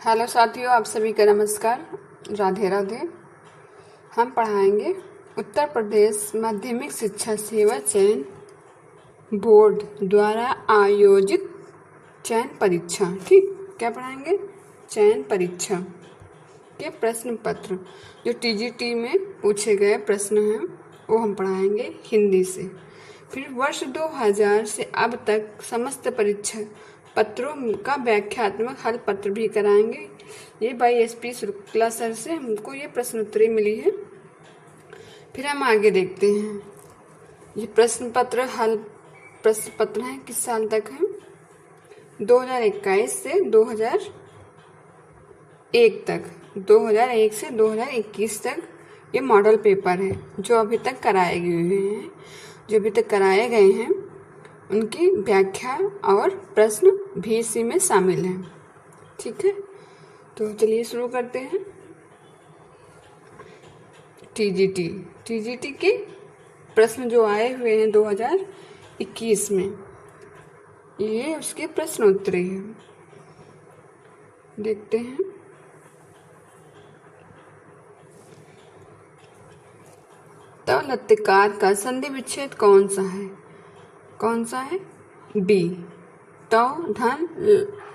Hello साथियों, आप सभी का नमस्कार। राधे राधे। हम पढ़ाएंगे उत्तर प्रदेश माध्यमिक शिक्षा सेवा चयन बोर्ड द्वारा आयोजित चयन परीक्षा। ठीक, क्या पढ़ाएंगे? चयन परीक्षा के प्रश्न पत्र जो टीजीटी में पूछे गए प्रश्न हैं वो हम पढ़ाएंगे हिंदी से। फिर वर्ष 2000 से अब तक समस्त परीक्षा पत्रों का व्याख्यात्मक हल पत्र भी कराएंगे। ये बाई SP शुक्ला सर से हमको ये प्रश्न उत्तरी मिली है। फिर हम आगे देखते हैं। ये प्रश्न पत्र हल प्रश्न पत्र हैं, किस साल तक है? 2021 से 2001 तक, 2001 से 2021 तक ये मॉडल पेपर है जो अभी तक कराए गए हैं उनकी व्याख्या और प्रश्न भी इसी में शामिल हैं। ठीक है, तो चलिए शुरू करते हैं। टीजीटी के प्रश्न जो आए हुए हैं 2021 में, ये उसके प्रश्न उत्तरी हैं। देखते हैं। तौलत्यकार का संधि विच्छेद कौन सा है? डी। तौ धन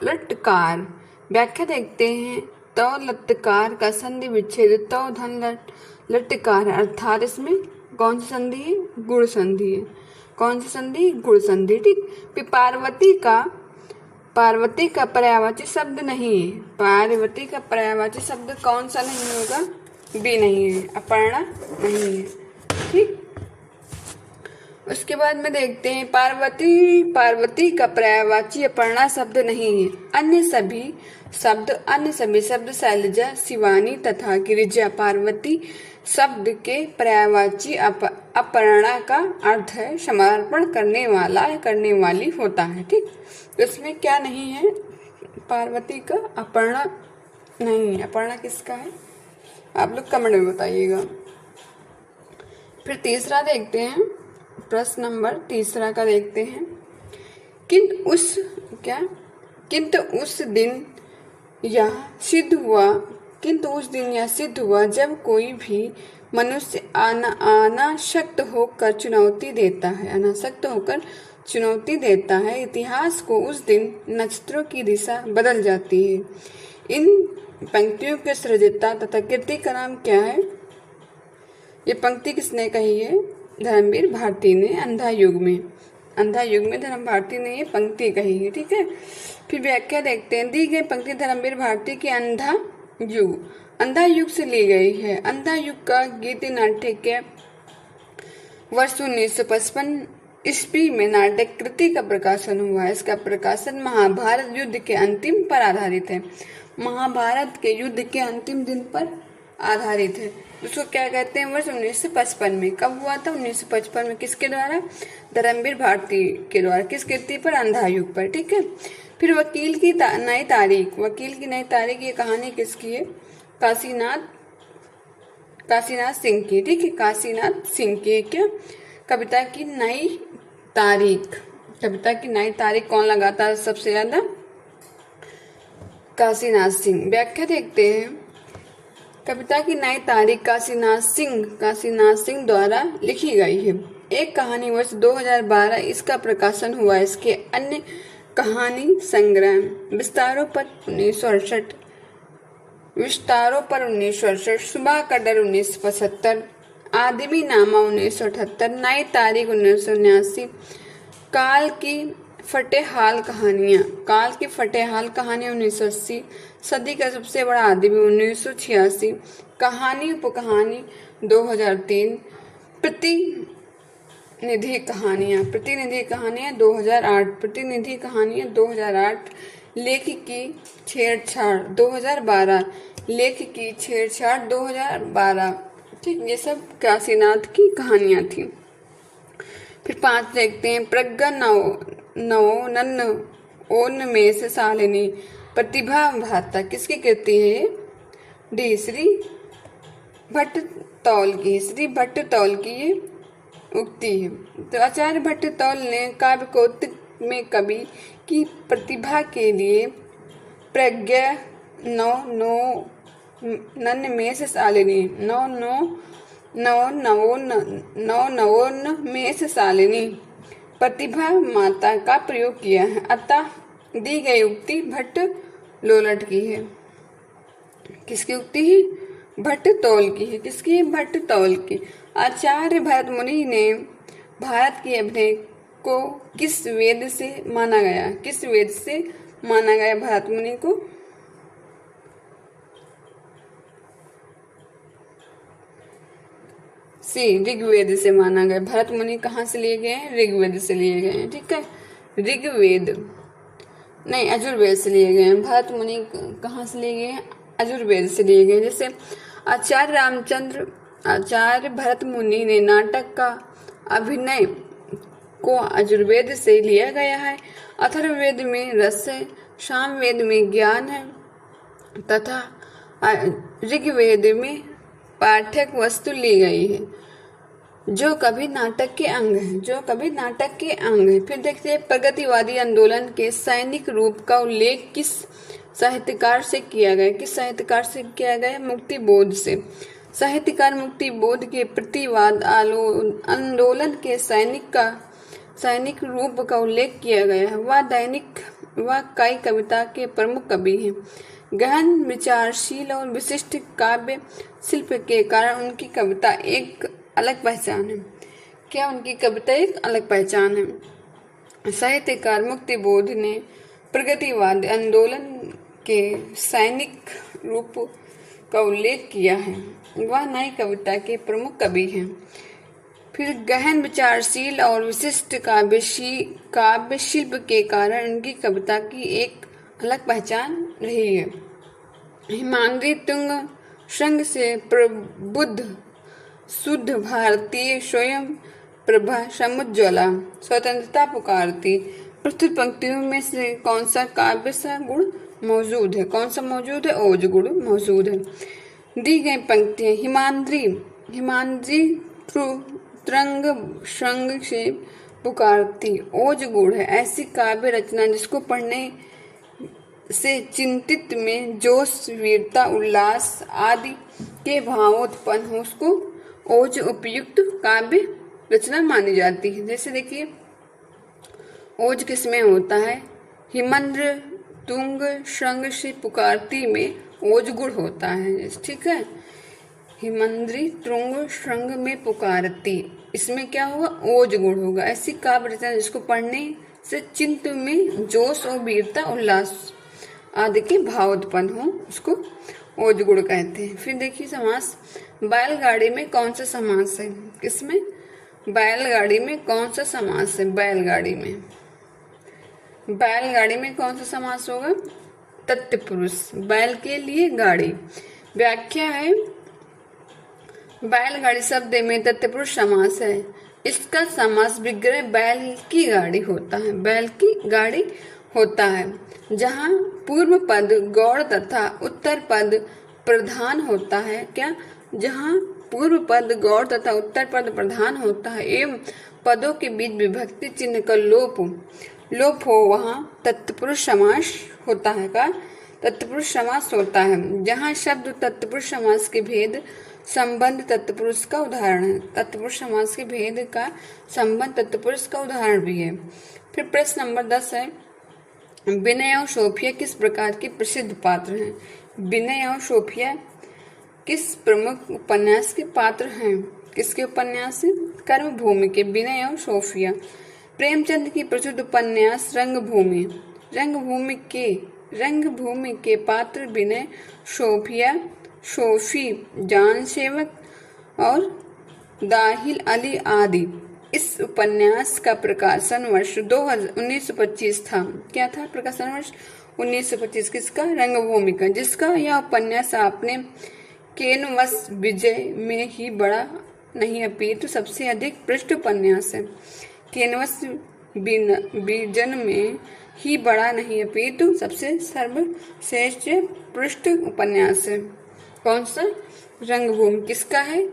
लटकार। व्याख्या देखते हैं। तौलत्यकार का संधि विच्छेद तौ धन लटकार है, अर्थात इसमें कौन सी संधि है? गुण संधि है। कौन सी संधि? गुण संधि। ठीक। पार्वती का पर्यायवाची शब्द नहीं है। पार्वती का पर्यायवाची शब्द कौन सा नहीं होगा? बी नहीं है, अपर्णा नहीं है। ठीक। उसके बाद में देखते हैं पार्वती का पर्यायवाची अपर्णा शब्द नहीं है। अन्य सभी शब्द शैलजा, शिवानी तथा गिरिजा पार्वती शब्द के पर्यायवाची अपर्णा का अर्थ है समर्पण करने वाला या करने वाली होता है। ठीक, तो इसमें क्या नहीं है? पार्वती का अपर्णा नहीं है। अपर्णा किसका है? आप लोग कमेंट में बताइएगा। फिर तीसरा देखते हैं, प्रश्न नंबर तीसरा का देखते हैं। किंतु उस दिन यह सिद्ध हुआ जब कोई भी मनुष्य अनासक्त होकर चुनौती देता है, इतिहास को उस दिन नक्षत्रों की दिशा बदल जाती है। इन पंक्तियों के सृजता तथा कृति का नाम क्या है? ये पंक्ति किसने कही है? धर्मवीर भारती ने अंधा युग में धर्म भारती ने ये पंक्ति कही है। ठीक है। फिर व्याख्या देखते हैं। दी गई पंक्ति धर्मवीर भारती की अंधा युग से ली गई है। अंधा युग का गीत नाट्य के वर्ष 1955 ईस्वी में नाटक कृति का प्रकाशन हुआ है। इसका प्रकाशन महाभारत युद्ध के अंतिम पर आधारित है। महाभारत के युद्ध के अंतिम दिन पर आधारित है। उसको क्या कहते हैं? वर्ष 1955 में। कब हुआ था? 1955 में। किसके द्वारा? धर्मवीर भारती के द्वारा। किस कृति पर? अंधा युग पर। ठीक है। फिर वकील की नई तारीख, ये कहानी किसकी है? काशीनाथ सिंह की। ठीक है, काशीनाथ सिंह की। क्या? कविता की नई तारीख कौन लगाता है सबसे ज्यादा? काशीनाथ सिंह। व्याख्या देखते हैं। कविता की नई तारीख काशीनाथ सिंह द्वारा लिखी गई है। एक कहानी वर्ष 2012 इसका प्रकाशन हुआ। इसके अन्य कहानी संग्रह विस्तारों पर 1968, सुबह का डर 1975, आदमी नामा 1978, नई तारीख 1979, काल की फटेहाल कहानियां 1980, सदी का सबसे बड़ा आदमी 1986, कहानी उपकहानी 2003, प्रतिनिधि कहानियां 2008, लेख की छेड़छाड़ 2012। ठीक, ये सब काशीनाथ की कहानियां थी। फिर 5 देखते हैं। प्रज्ञा नवोनन ओनमेष शालिनी प्रतिभा भाता किसकी कृति है? डी। श्री भट्टतौल की ये उक्ति है। तो आचार्य भट्टतौल ने काव्य कौतिक में कवि की प्रतिभा के लिए प्रज्ञा नौ नो नन से शालिनी, नौ नो नौ नवोन में से शालिनी। प्रतिभा माता का प्रयोग किया है, अतः दी गई उक्ति भट्ट लोलट की है। किसकी उक्ति है? भट्ट तौल की है। किसकी है? भट्ट तौल की। आचार्य भरत मुनि ने भारत के अभिनय को किस वेद से माना गया? किस वेद से माना गया भरत मुनि को? सी, ऋग्वेद से माना गया। भरत मुनि कहाँ से लिए गए हैं? ऋग्वेद से लिए गए हैं। ठीक है, ऋग्वेद नहीं, यजुर्वेद से लिए गए हैं। भरत मुनि कहाँ से लिए गए हैं? यजुर्वेद से लिए गए। जैसे आचार्य भरत मुनि ने नाटक का अभिनय को यजुर्वेद से लिया गया है। अथर्ववेद में रस है, सामवेद में ज्ञान है तथा ऋग्वेद में पाठ्यक वस्तु ली गई है जो कभी नाटक के अंग है, जो कभी नाटक के अंग है। फिर देखते हैं प्रगतिवादी आंदोलन के सैनिक रूप का उल्लेख किस साहित्यकार से किया गया? किस साहित्यकार से किया गया? मुक्तिबोध से। साहित्यकार मुक्तिबोध के प्रतिवाद आंदोलन के सैनिक रूप का उल्लेख किया गया है। वह कई कविता के प्रमुख कवि हैं। गहन विचारशील और विशिष्ट काव्य शिल्प के कारण उनकी कविता एक अलग पहचान है। क्या उनकी कविता एक अलग पहचान है? साहित्यकार मुक्तिबोध ने प्रगतिवाद आंदोलन के सैनिक रूप का उल्लेख किया है। वह नई कविता के प्रमुख कवि हैं। फिर गहन विचारशील और विशिष्ट काव्य शिल्प के कारण उनकी कविता की एक अलग पहचान रही है। हिमाद्री तुंग श्रृंग से प्रबुद्ध शुद्ध भारतीय स्वयं प्रभा समुज्ज्वला स्वतंत्रता पुकारती। प्रस्तुत पंक्तियों में से कौन सा काव्य सा गुण मौजूद है? कौन सा मौजूद है? ओज गुण मौजूद है। दी गई पंक्तियां हिमाद्री तुंग श्रृंग से पुकारती ओज गुण है ऐसी काव्य रचना जिसको पढ़ने से चिंतित में जोश, वीरता, उल्लास आदि के भाव उत्पन्न हो, उसको ओज उपयुक्त काव्य रचना मानी जाती है। जैसे देखिए ओज किसमें होता है? हिमंद्र तुंग श्रृंग से पुकारती में ओज गुण होता है। ठीक है, हिमंद्री तुंग श्रृंग में पुकारती, इसमें क्या होगा? ओज गुण होगा। ऐसी काव्य रचना जिसको पढ़ने से चिंत में जोश और वीरता, उल्लास आदि के भाव उत्पन्न हो, उसको ओज गुण कहते हैं। फिर देखिए समास। बैलगाड़ी में कौन सा समास है? किसमें? बैलगाड़ी में कौन सा समास है? बैलगाड़ी में कौन सा समास होगा? तत्पुरुष। बैल के लिए गाड़ी। व्याख्या है बैलगाड़ी शब्द में तत्पुरुष समास है। इसका समास विग्रह बैल की गाड़ी होता है। बैल की गाड़ी होता है जहाँ पूर्व पद गौड़ तथा उत्तर पद प्रधान होता है। क्या? जहाँ पूर्व पद गौड़ तथा उत्तर पद प्रधान होता है एवं पदों के बीच विभक्ति चिन्ह का लोप हो, वहाँ तत्पुरुष समास होता है। का तत्पुरुष समास होता है। जहाँ शब्द तत्पुरुष समास के भेद संबंध तत्पुरुष का उदाहरण है। तत्पुरुष समास के भेद का संबंध तत्पुरुष का उदाहरण भी है। फिर प्रश्न नंबर 10 है, विनय और सोफिया किस प्रकार के प्रसिद्ध पात्र हैं? विनय और सोफिया किस प्रमुख उपन्यास के पात्र हैं? किसके उपन्यास? कर्मभूमि के। विनय और सोफिया प्रेमचंद की प्रसिद्ध उपन्यास रंगभूमि। रंगभूमि के पात्र विनय, सोफिया, सोफी, जान सेवक और दाहिल अली आदि। इस उपन्यास का प्रकाशन वर्ष 1925 था। क्या था प्रकाशन वर्ष? 1925। किसका? रंगभूमि का। जिसका यह उपन्यास आपने केनवस विजय में ही बड़ा नहीं अपितु सबसे अधिक पृष्ठ उपन्यास है। केनवस विजन में ही बड़ा नहीं अपितु सबसे सर्वश्रेष्ठ पृष्ठ उपन्यास है। कौन सा? रंगभूमि। किसका है?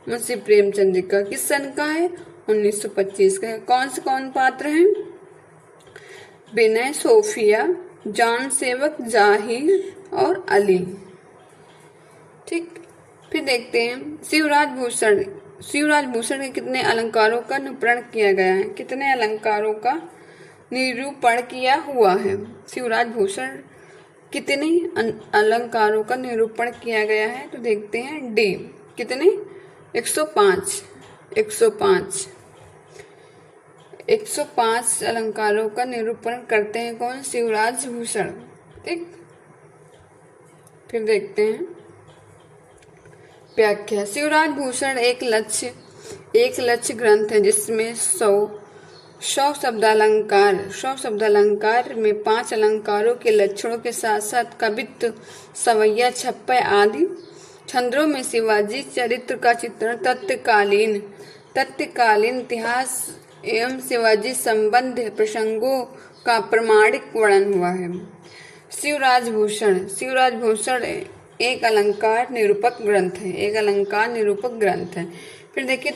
मुंशी प्रेमचंद का। किस सन का है? 1925 का है। कौन पात्र हैं? विनय, सोफिया, जान सेवक, जाहिर और अली। ठीक, फिर देखते हैं शिवराज भूषण। शिवराज भूषण के कितने अलंकारों का निरूपण किया गया है? कितने अलंकारों का निरूपण किया हुआ है? शिवराज भूषण कितने अलंकारों का निरूपण किया गया है? तो देखते हैं डी, कितने? 105। 105 105 अलंकारों का निरूपण करते हैं कौन? शिवराज भूषण। ठीक, फिर देखते हैं व्याख्या। शिवराज भूषण एक लक्ष्य ग्रंथ है जिसमें 100 शब्दालंकार में 5 अलंकारों के लक्षणों के साथ साथ कवित्व, सवैया, छप्पय आदि छंदों में शिवाजी चरित्र का चित्रण, तत्कालीन इतिहास एवं शिवाजी संबंध प्रसंगों का प्रमाणिक वर्णन हुआ है। शिवराज भूषण एक अलंकार निरूपक ग्रंथ है। फिर देखिए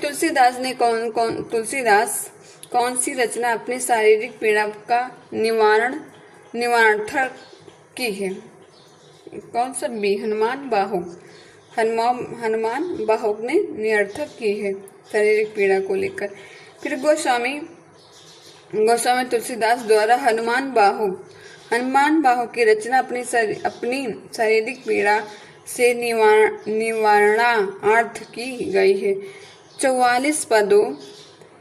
तुलसीदास कौन सी रचना अपनी शारीरिक पीड़ा का निवारणार्थ की है? कौन सा? बी, हनुमान बाहुक ने निरर्थक की है शारीरिक पीड़ा को लेकर। फिर गोस्वामी तुलसीदास द्वारा हनुमान बाहुक की रचना अपनी शारीरिक पीड़ा से निवारणार्थ की गई है। 44 पदों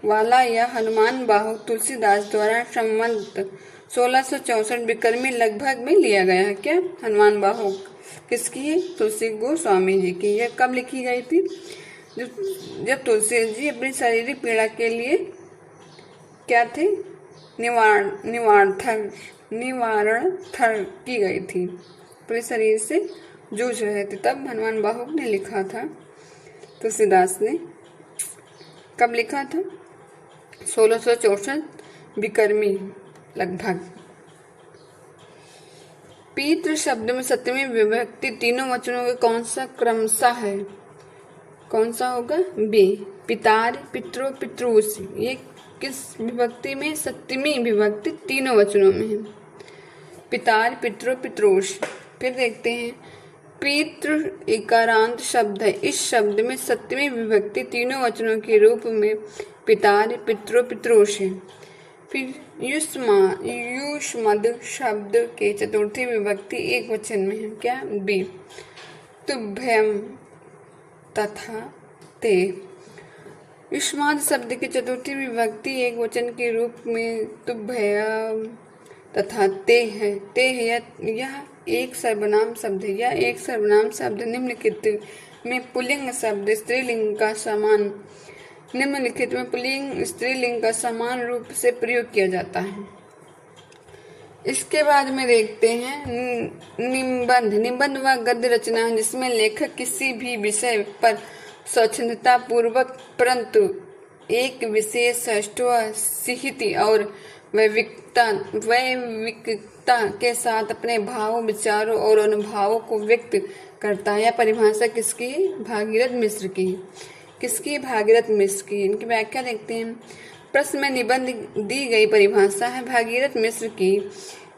वाला यह हनुमान बाहुक तुलसीदास द्वारा संवत 1664 विक्रमी लगभग में लिया गया है। क्या? हनुमान बाहुक किसकी है? तुलसी गोस्वामी जी की। यह कब लिखी गई थी? जब तुलसी जी अपनी शारीरिक पीड़ा के लिए क्या थे? निवारण की गई थी, पूरे शरीर से जूझ रहे थे, तब हनुमान बाहुक ने लिखा था। तुलसीदास ने कब लिखा था? 1664 विक्रमी लगभग। पितृ शब्द में 7वीं विभक्ति तीनों वचनों के कौन सा क्रमशः है? कौन सा होगा? बी, पितार, पितरो, पितृस। ये किस विभक्ति में? 7वीं विभक्ति तीनों वचनों में है, पितार, पितरो, पितरोस। फिर देखते हैं पितृ इकारांत शब्द है। इस शब्द में 7वीं विभक्ति तीनों वचनों के रूप में पितार, पितरो, पितरोस है। फिर युष्मद शब्द के 4थी विभक्ति एक वचन में है। क्या? बी, तुभ्यम तथा ते। युष्माद शब्द की 4थी विभक्ति एक वचन के रूप में तुभ्यम तथा ते है। यह एक सर्वनाम शब्द है। यह एक सर्वनाम शब्द निम्नलिखित में पुल्लिंग शब्द स्त्रीलिंग का समान स्त्रीलिंग का समान रूप से प्रयोग किया जाता है। इसके बाद में देखते हैं निबंध वह गद्य रचना है जिसमें लेखक किसी भी विषय पर स्वच्छंदता पूर्वक परंतु एक विशेष साहित्य और वैविकता के साथ अपने भावों, विचारों और अनुभवों को व्यक्त करता है। यह परिभाषा किसकी है? भागीरथ मिश्र की। किसकी? भागीरथ मिश्र की। इनकी व्याख्या देखते हैं। प्रश्न में निबंध दी गई परिभाषा है भागीरथ मिश्र की।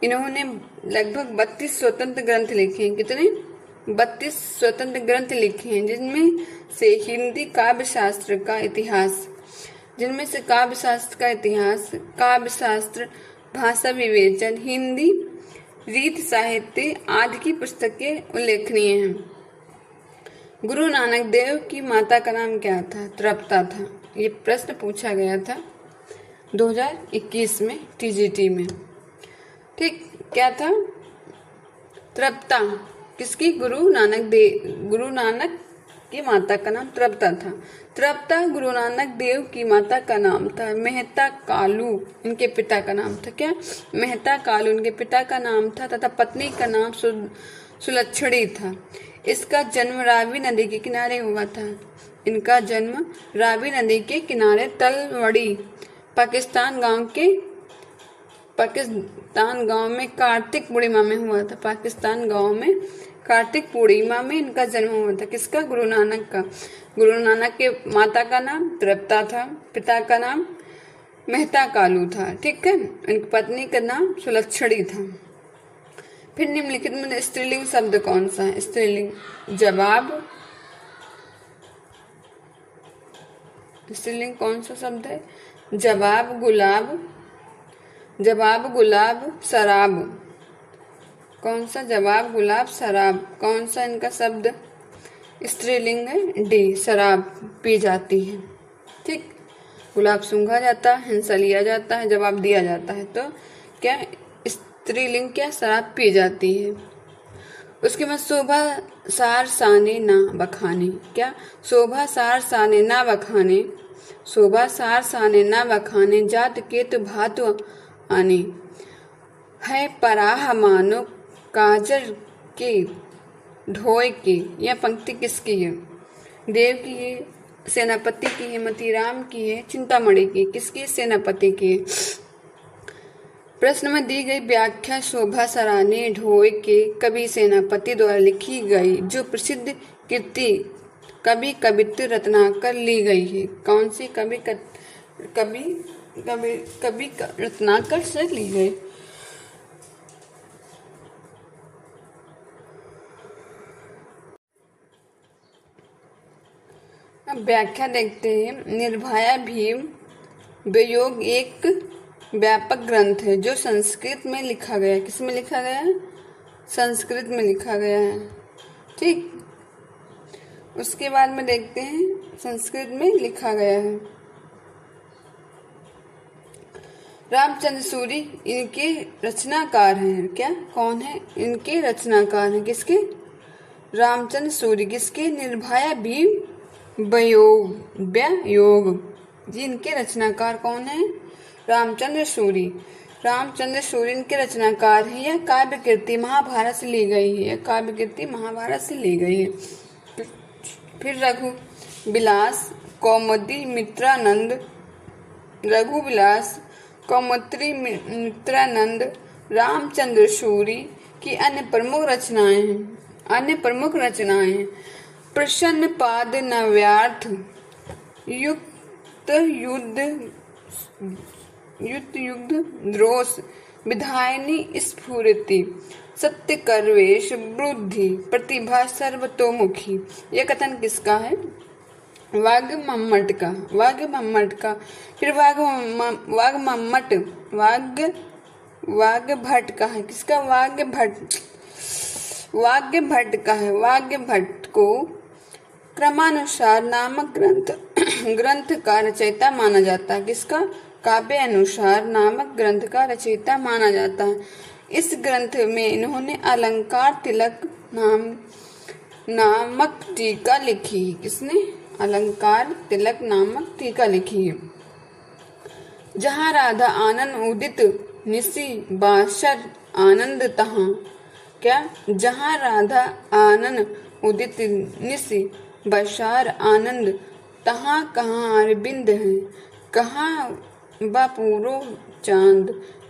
इन्होंने लगभग 32 स्वतंत्र ग्रंथ लिखे हैं। कितने? 32 स्वतंत्र ग्रंथ लिखे हैं, जिनमें से हिंदी काव्य शास्त्र का इतिहास, काव्य शास्त्र, भाषा विवेचन, हिंदी रीत साहित्य आदि की पुस्तकें उल्लेखनीय हैं। गुरु नानक देव की माता का नाम क्या था? तृप्ता था। ये प्रश्न पूछा गया था 2021 में टीजीटी में। ठीक, क्या था? तृप्ता। किसकी? गुरु नानक की माता का नाम तृप्ता था। तृप्ता गुरु नानक देव की माता का नाम था। मेहता कालू इनके पिता का नाम था। क्या? मेहता कालू इनके पिता का नाम था तथा पत्नी का नाम सुलक्षणी था। इसका जन्म रावी नदी के किनारे हुआ था। इनका जन्म रावी नदी के किनारे तलवड़ी पाकिस्तान गांव में कार्तिक पूर्णिमा में हुआ था। पाकिस्तान गांव में कार्तिक पूर्णिमा में इनका जन्म हुआ था। किसका? गुरु नानक का। गुरु नानक के माता का नाम तृप्ता था, पिता का नाम मेहता कालू था। ठीक है, इनकी पत्नी का नाम सुलक्षणी था। फिर निम्नलिखित में स्त्रीलिंग शब्द कौन सा है? स्त्रीलिंग जवाब। स्त्रीलिंग कौन सा शब्द है? जवाब, गुलाब। जवाब, गुलाब, शराब। कौन सा? जवाब, गुलाब, शराब। कौन सा इनका शब्द स्त्रीलिंग है? डी, शराब पी जाती है। ठीक, गुलाब सूंघा जाता है, हिंसा लिया जाता है, जवाब दिया जाता है, तो क्या स्त्रीलिंग क्या? शराब पी जाती है। उसके बाद शोभा सार साने ना बखाने। क्या? शोभा सार साने ना बखाने। शोभा सार साने ना बखाने, जात केतु भातु आने। है पराह मानो काजर के ढोए के। यह पंक्ति किसकी है? देव की है, सेनापति की है, मतीराम की है, चिंतामणि की। किसकी? सेनापति की है। प्रश्न में दी गई व्याख्या शोभा सराने ढोए के कवि सेनापति द्वारा लिखी गई जो प्रसिद्ध कृति कवि कवित्व रत्नाकर ली गई है। कौन सी? कवि रत्नाकर से ली गई। अब व्याख्या देखते हैं। निर्भया भीम वियोग एक व्यापक ग्रंथ है जो संस्कृत में लिखा गया है। किस में लिखा गया है? संस्कृत में लिखा गया है। ठीक, उसके बाद में देखते हैं संस्कृत में लिखा गया है। रामचंद्र सूरी इनके रचनाकार हैं। क्या? कौन है? इनके रचनाकार हैं। किसके? रामचंद्र सूरी। किसके? निर्भया भीम व्योग जी इनके रचनाकार कौन है? रामचंद्र सूरी। रामचंद्र सूरी इनके रचनाकार है। यह काव्य कृति महाभारत से ली गई है। काव्य कृति महाभारत से ली गई है। फिर रघुविलास कौमुदी मित्रानंद। रघुविलास कौमुदी मित्रानंद रामचंद्र सूरी की अन्य प्रमुख रचनाएं हैं। प्रसन्न पाद नव्यार्थ युक्त युद्ध द्रोष विधायनी स्फूर्ति सत्य करवेश बुद्धि प्रतिभा सर्वतोमुखी। यह कथन किसका है? वाग्मम्मट का। फिर वाग्भट का है। किसका? वाग्भट का है। वाग्भट को क्रमानुसार नामक ग्रंथ का रचयिता माना जाता है। किसका? काव्य अनुसार नामक ग्रंथ का रचयिता माना जाता है। इस ग्रंथ में इन्होंने अलंकार तिलक नामक टीका लिखी। किसने? अलंकार तिलक नामक टीका लिखी है। जहाँ राधा आनंद उदित निसी बाशर आनंद तहाँ। क्या? जहाँ राधा आनंद उदित निसी बशार आनंद तहाँ कहाँ अरविंद है। कहाँ बपूरो चांद।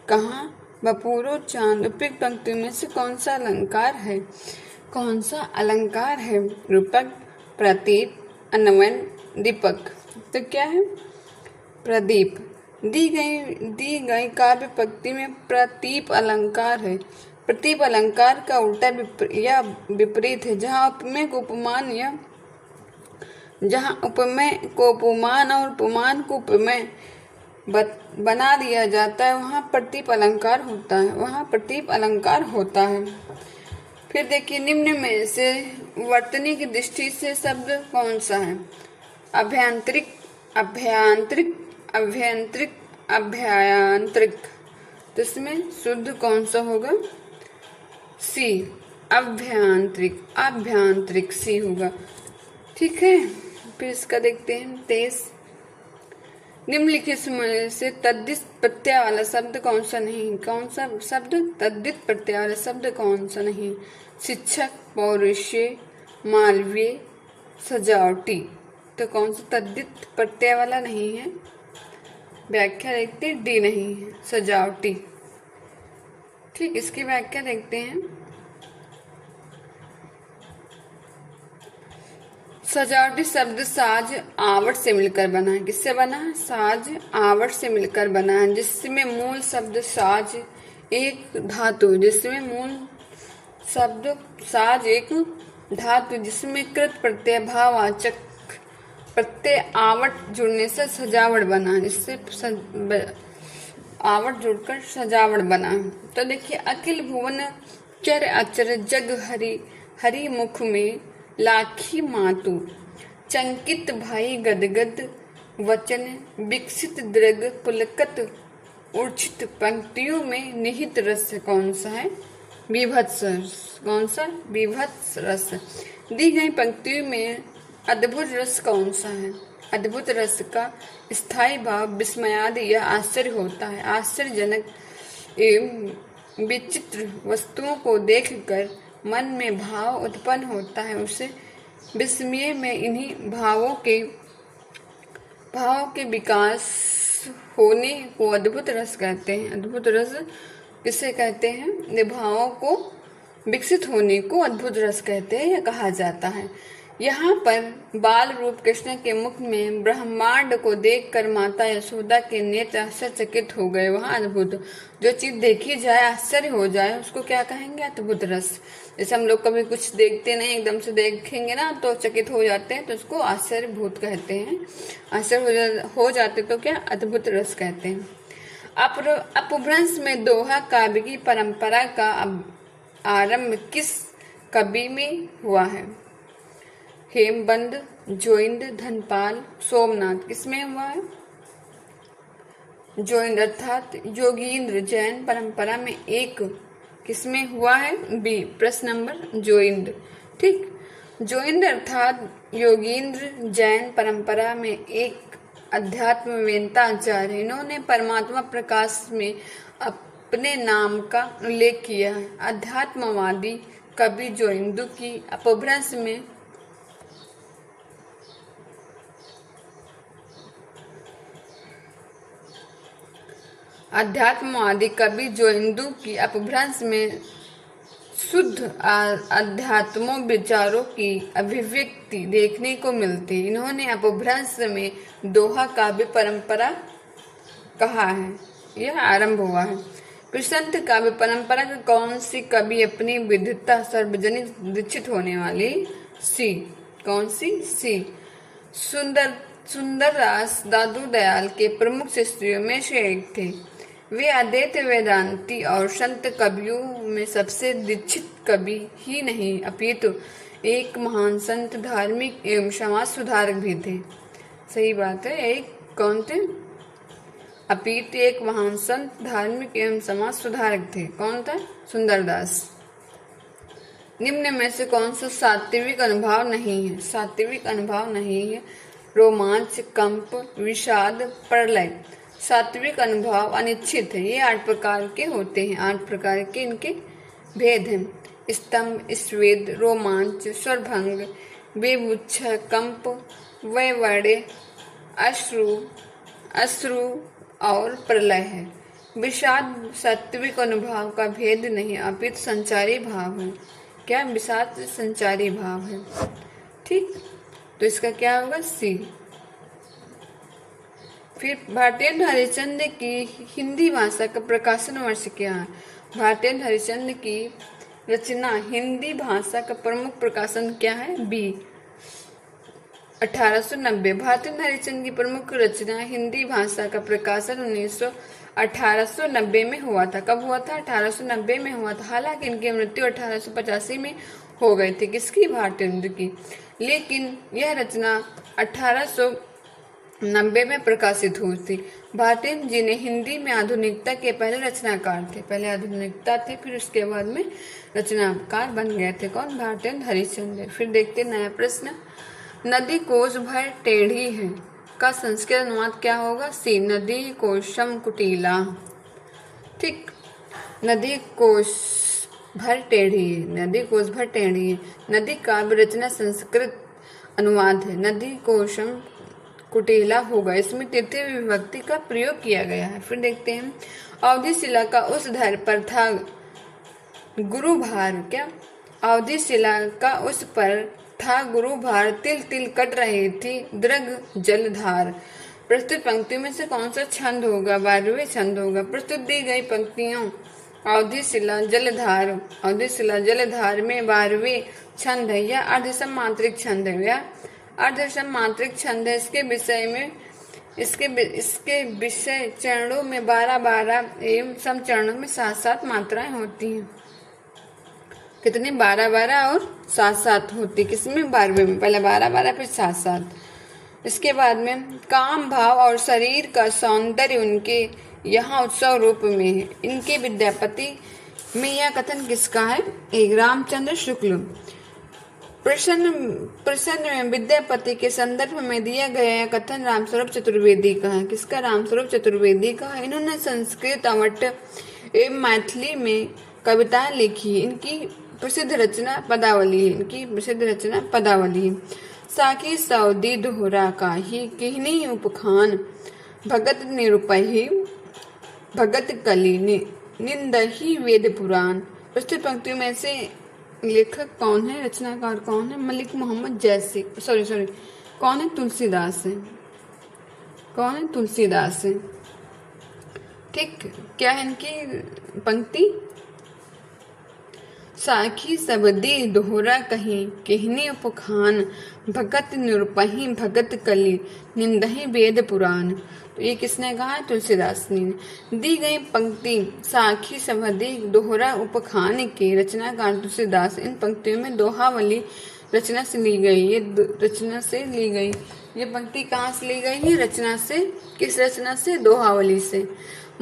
कहाँ बपूरो चांद। उपयुक्त पंक्ति में से कौन सा अलंकार है? कौन सा अलंकार है? रूपक, प्रतीप, अन्वयन, दीपक। तो क्या है? प्रदीप। दी गई काव्य पंक्ति में प्रतीप अलंकार है। प्रतीप अलंकार का उल्टा या विपरीत है। जहाँ उपमेय को उपमान और उपमान को उपमेय बना दिया जाता है वहाँ प्रतीप अलंकार होता है। फिर देखिए निम्न में से वर्तनी की दृष्टि से शब्द कौन सा है? अभ्यंतरिक। तो इसमें शुद्ध कौन सा होगा? सी, अभ्यंतरिक सी होगा। ठीक है, फिर इसका देखते हैं 23। निम्नलिखित में से तद्धित प्रत्यय वाला शब्द कौन सा नहीं? कौन सा शब्द तद्धित प्रत्यय वाला शब्द कौन सा नहीं? शिक्षक, पौरुषीय, मालवीय, सजावटी। तो कौन सा तद्धित प्रत्यय वाला नहीं है? व्याख्या देखते डी नहीं है, सजावटी। ठीक, इसकी व्याख्या देखते हैं। सजावटी शब्द साज आवट से मिलकर बना है। किससे बना है? साज आवट से मिलकर बना है, जिसमें मूल शब्द साज एक धातु, जिसमें मूल शब्द साज एक धातु जिसमें कृत प्रत्यय भाववाचक प्रत्यय आवट जुड़ने से सजावट बना, जिससे आवट जुड़कर सजावट बना। तो देखिए, अखिल भुवन चर अचर जग हरि, हरि मुख में लाखी मातु, चंकित भाई गदगद वचन विकसित दृग पुलकत उर्छित। पंक्तियों में निहित रस कौन सा है? विभत्स रस। कौन सा? विभत्स रस। दी गई पंक्तियों में अद्भुत रस कौन सा है? अद्भुत रस का स्थायी भाव विस्मयादि या आश्चर्य होता है। आश्चर्यजनक एवं विचित्र वस्तुओं को देखकर मन में भाव उत्पन्न होता है, उसे विस्मय में इन्हीं भावों के विकास होने को अद्भुत रस कहते हैं। अद्भुत रस किसे कहते हैं? भावों को विकसित होने को अद्भुत रस कहते हैं या कहा जाता है। यहाँ पर बाल रूप कृष्ण के मुख में ब्रह्मांड को देखकर माता यशोदा के नेत्र आश्चर्यचकित हो गए। वहाँ अद्भुत, जो चीज देखी जाए आश्चर्य हो जाए उसको क्या कहेंगे? अद्भुत रस। जैसे हम लोग कभी कुछ देखते नहीं, एकदम से देखेंगे ना तो चकित हो जाते हैं, तो उसको आश्चर्यभूत कहते हैं। आश्चर्य हो जाते तो क्या? अद्भुत रस कहते हैं। अपभ्रंश में दोहा काव्य की परंपरा का आरंभ किस कवि में हुआ है? हेमबंद, जोइंद, धनपाल, सोमनाथ। किसमें हुआ है? जोइंद अर्थात योगींद्र जैन परंपरा में एक। किसमें हुआ है? बी, प्रश्न नंबर जोइंद। ठीक, जोइंद अर्थात योगींद्र जैन परंपरा में एक अध्यात्म वेदांता आचार्य। इन्होंने परमात्मा प्रकाश में अपने नाम का उल्लेख किया है। अध्यात्मवादी कवि जोइंदु की अपभ्रंश में अध्यात्मवादी कवि जोइंदु की अपभ्रंश में शुद्ध अध्यात्मों विचारों की अभिव्यक्ति देखने को मिलती। इन्होंने अपभ्रंश में दोहा काव्य परंपरा कहा है, यह आरंभ हुआ है। कृष्णांत काव्य परंपरा का कौन सी कवि अपनी विद्वता सार्वजनिक दीक्षित होने वाली? सी। कौन सी? सी। सुंदरदास दादू दयाल के प्रमुख शिष्यों में से एक थे। वे अद्वैत वेदांती और संत कवियों में सबसे दीक्षित कवि ही नहीं अपितु एक महान संत, धार्मिक एवं समाज सुधारक भी थे। सही बात है। एक कौन थे? अपितु एक महान संत, धार्मिक एवं समाज सुधारक थे। कौन था? सुंदरदास। निम्न में से कौन सा सात्विक अनुभव नहीं है? सात्विक अनुभव नहीं है। रोमांच, कंप, विषाद, प्रलय। सात्विक अनुभव अनिश्चित है। ये 8 प्रकार के होते हैं। 8 प्रकार के इनके भेद हैं। स्तंभ, स्वेद, रोमांच, स्वरभंग, बेबुच्छा, कंप, वैवड़े, अश्रु और प्रलय है। विषाद सात्विक अनुभव का भेद नहीं अपितु संचारी भाव है। क्या? विषाद संचारी भाव है। ठीक, तो इसका क्या होगा? सी। फिर भारतेंद्र हरिश्चंद्र की हिंदी भाषा का प्रकाशन वर्ष क्या है? भारतेंद्र हरिश्चंद्र की रचना हिंदी भाषा का प्रमुख प्रकाशन क्या है? बी, 1890। भारतेंद्र हरिश्चंद्र की प्रमुख रचना हिंदी भाषा का प्रकाशन 1890 में हुआ था। कब हुआ था? 1890 में हुआ था। हालांकि इनकी मृत्यु 1885 में हो गई थी। किसकी? भारतेंद्र की। लेकिन यह रचना 1890 में प्रकाशित हुई थी। भारतेंद्र जी ने हिंदी में आधुनिकता के पहले रचनाकार थे। पहले आधुनिकता थे, फिर उसके बाद में रचनाकार बन गए थे। कौन? भारतेंद्र हरिश्चंद्र। फिर देखते नया प्रश्न। नदी कोश भर टेढ़ी है का संस्कृत अनुवाद क्या होगा? सी, नदी कोशम कुटीला। ठीक, नदी कोश भर टेढ़ी है। नदी कोश भर टेढ़ी है। नदी काव्य रचना संस्कृत अनुवाद है। नदी कोशम कुटीला होगा। इसमें तृतीय विभक्ति का प्रयोग किया गया है। फिर देखते हैं। अवधि शिला का उस धर पर था गुरु भार। क्या? अवधि शिला का उस पर था गुरु भार, तिल तिल कट रही थी दृग जलधार। प्रस्तुत पंक्तियों में से कौन सा छंद होगा? 12वें छंद होगा। प्रस्तुत दी गई पंक्तियों अवधिशिला जलधार, अवधिशिला जलधार में 12वें छंद है या अर्धसमांतरिक छंद है या अर्धसमांतरिक छंद है। इसके विषय चरणों में 12-12 एवं सम चरणों में 7-7 मात्राएं होती हैं। कितनी? 12-12 और 7-7 होती। किसमें? 12वें में। पहले 12-12 फिर 7-7। इसके बाद में काम भाव और शरीर का सौंदर्य उनके यहाँ उत्सव रूप में है। इनके विद्यापति में यह कथन किसका है? एक रामचंद्र शुक्ल। प्रश्न में विद्यापति के संदर्भ में दिया गया यह कथन रामस्वरूप चतुर्वेदी का है। किसका? रामस्वरूप चतुर्वेदी का है। इन्होंने संस्कृत, अवट एवं मैथिली में कविताएं लिखी। इनकी प्रसिद्ध रचना पदावली है। साखी सौदी दोहरा काही किहनी उपखान भगत निरूपही भगत कली निंदही वेद पुराण। प्रस्तुत पंक्तियों में से लेखक कौन है? रचनाकार कौन है? मलिक मोहम्मद जैसी कौन है? तुलसीदास है। ठीक, क्या है इनकी पंक्ति? साखी सबदी दोहरा कहीं किहनी उपखान भगत निरूपही भगत कली निंदही वेद पुराण। तो ये किसने कहा है? तुलसीदास ने। दी गई पंक्ति साखी सबदी दोहरा उपखान के रचनाकार तुलसीदास। इन पंक्तियों में दोहावली रचना से ली गई। ये पंक्ति कहाँ से ली गई है? रचना से। किस रचना से? दोहावली से।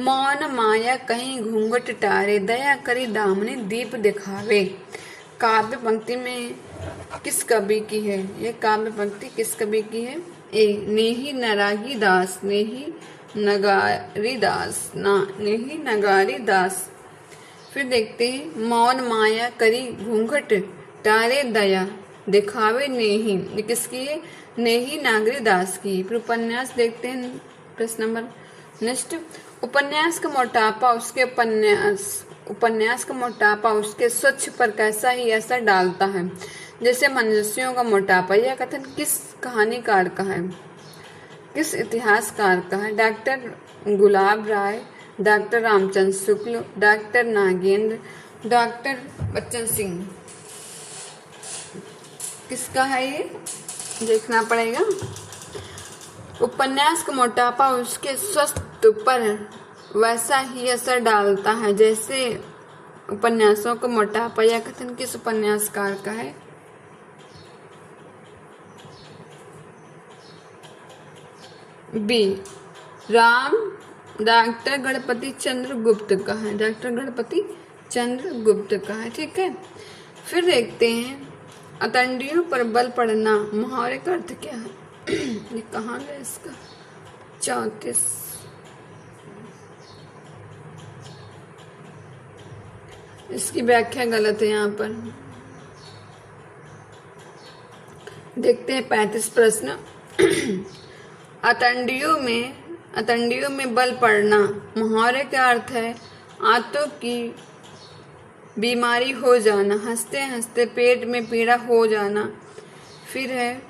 मौन माया कहीं घूंघट टारे दया करी दामने दीप दिखावे। काव्य पंक्ति में किस कवि की है? ये काव्य पंक्ति किस कवि की है? ए नेही नगारी दास। फिर देखते हैं मौन माया करी घूंघट टारे दया दिखावे नेही। ये किसकी है? नेही नागरी दास की। फिर उपन्यास देखते हैं प्रश्न नंबर नेक्स्ट। उपन्यास का मोटापा उसके स्वच्छ पर कैसा ही असर डालता है जैसे मनुष्यों का मोटापा। यह कथन किस कहानीकार का है? किस इतिहासकार का है? डॉक्टर गुलाब राय, doctor Ramchandra Shukla, doctor Nagendra, doctor Bachchan Singh. किसका है ये? देखना पड़ेगा। उपन्यास का मोटापा उसके स्वास्थ्य पर वैसा ही असर डालता है जैसे उपन्यासों का मोटापा। यह कथन किस उपन्यासकार का है? बी राम डॉक्टर गणपति चंद्र गुप्त का है। डॉक्टर गणपति चंद्र गुप्त का है। ठीक है। फिर देखते हैं अतंडियों पर बल पड़ना मुहावरे का अर्थ क्या है? ये कहाँ है इसका? 34। इसकी व्याख्या गलत है यहाँ पर। देखते हैं 35 प्रश्न। अतंडियों में बल पड़ना मुहावरे का अर्थ है आंतों की बीमारी हो जाना, हंसते हंसते पेट में पीड़ा हो जाना। फिर है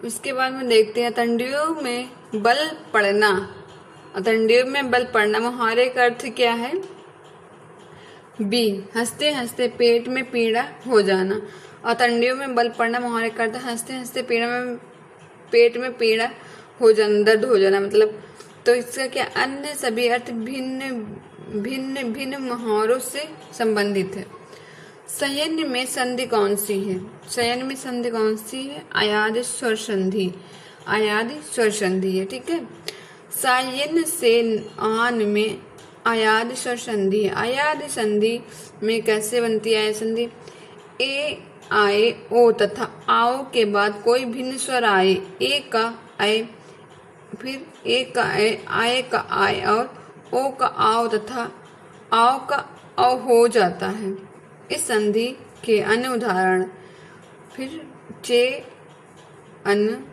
उसके बाद में देखते हैं अतंडियों में बल पड़ना। अतंडियों में बल पड़ना मुहावरे का अर्थ क्या है? बी हंसते हंसते पेट में पीड़ा हो जाना। अतंडियों में बल पड़ना मुहावरे का अर्थ हंसते हंसते पेट में पीड़ा हो जाना, दर्द हो जाना मतलब। तो इसका क्या? अन्य सभी अर्थ भिन्न मुहावरों से संबंधित है। संयंत्र में संधि कौन सी है? संयंत्र में संधि कौन सी है? अयादि स्वर संधि है। ठीक है। सायन से आन में अयादि स्वर संधि है। अयादि संधि में कैसे बनती है? संधि ए आए ओ तथा आओ के बाद कोई भिन्न स्वर आए। ए का आए, फिर ए का आए का आए और ओ का आओ तथा आओ का औ हो जाता है। इस संधि के अन्य उदाहरण फिर चे अन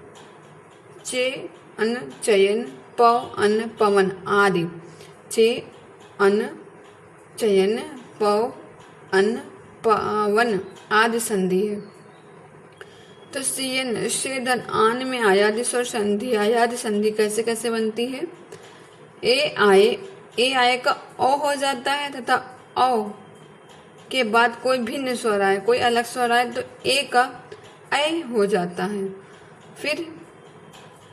चयन पव अन पवन आदि। चे अन चयन पव अन पवन आदि संधि है। तो CN से धन आन में आयादी स्वर संधि, आयादी संधि कैसे कैसे बनती है? ए आए का ओ हो जाता है तथा औ के बाद कोई भिन्न स्वर आए, कोई अलग स्वर आए तो ए का ऐ हो जाता है, फिर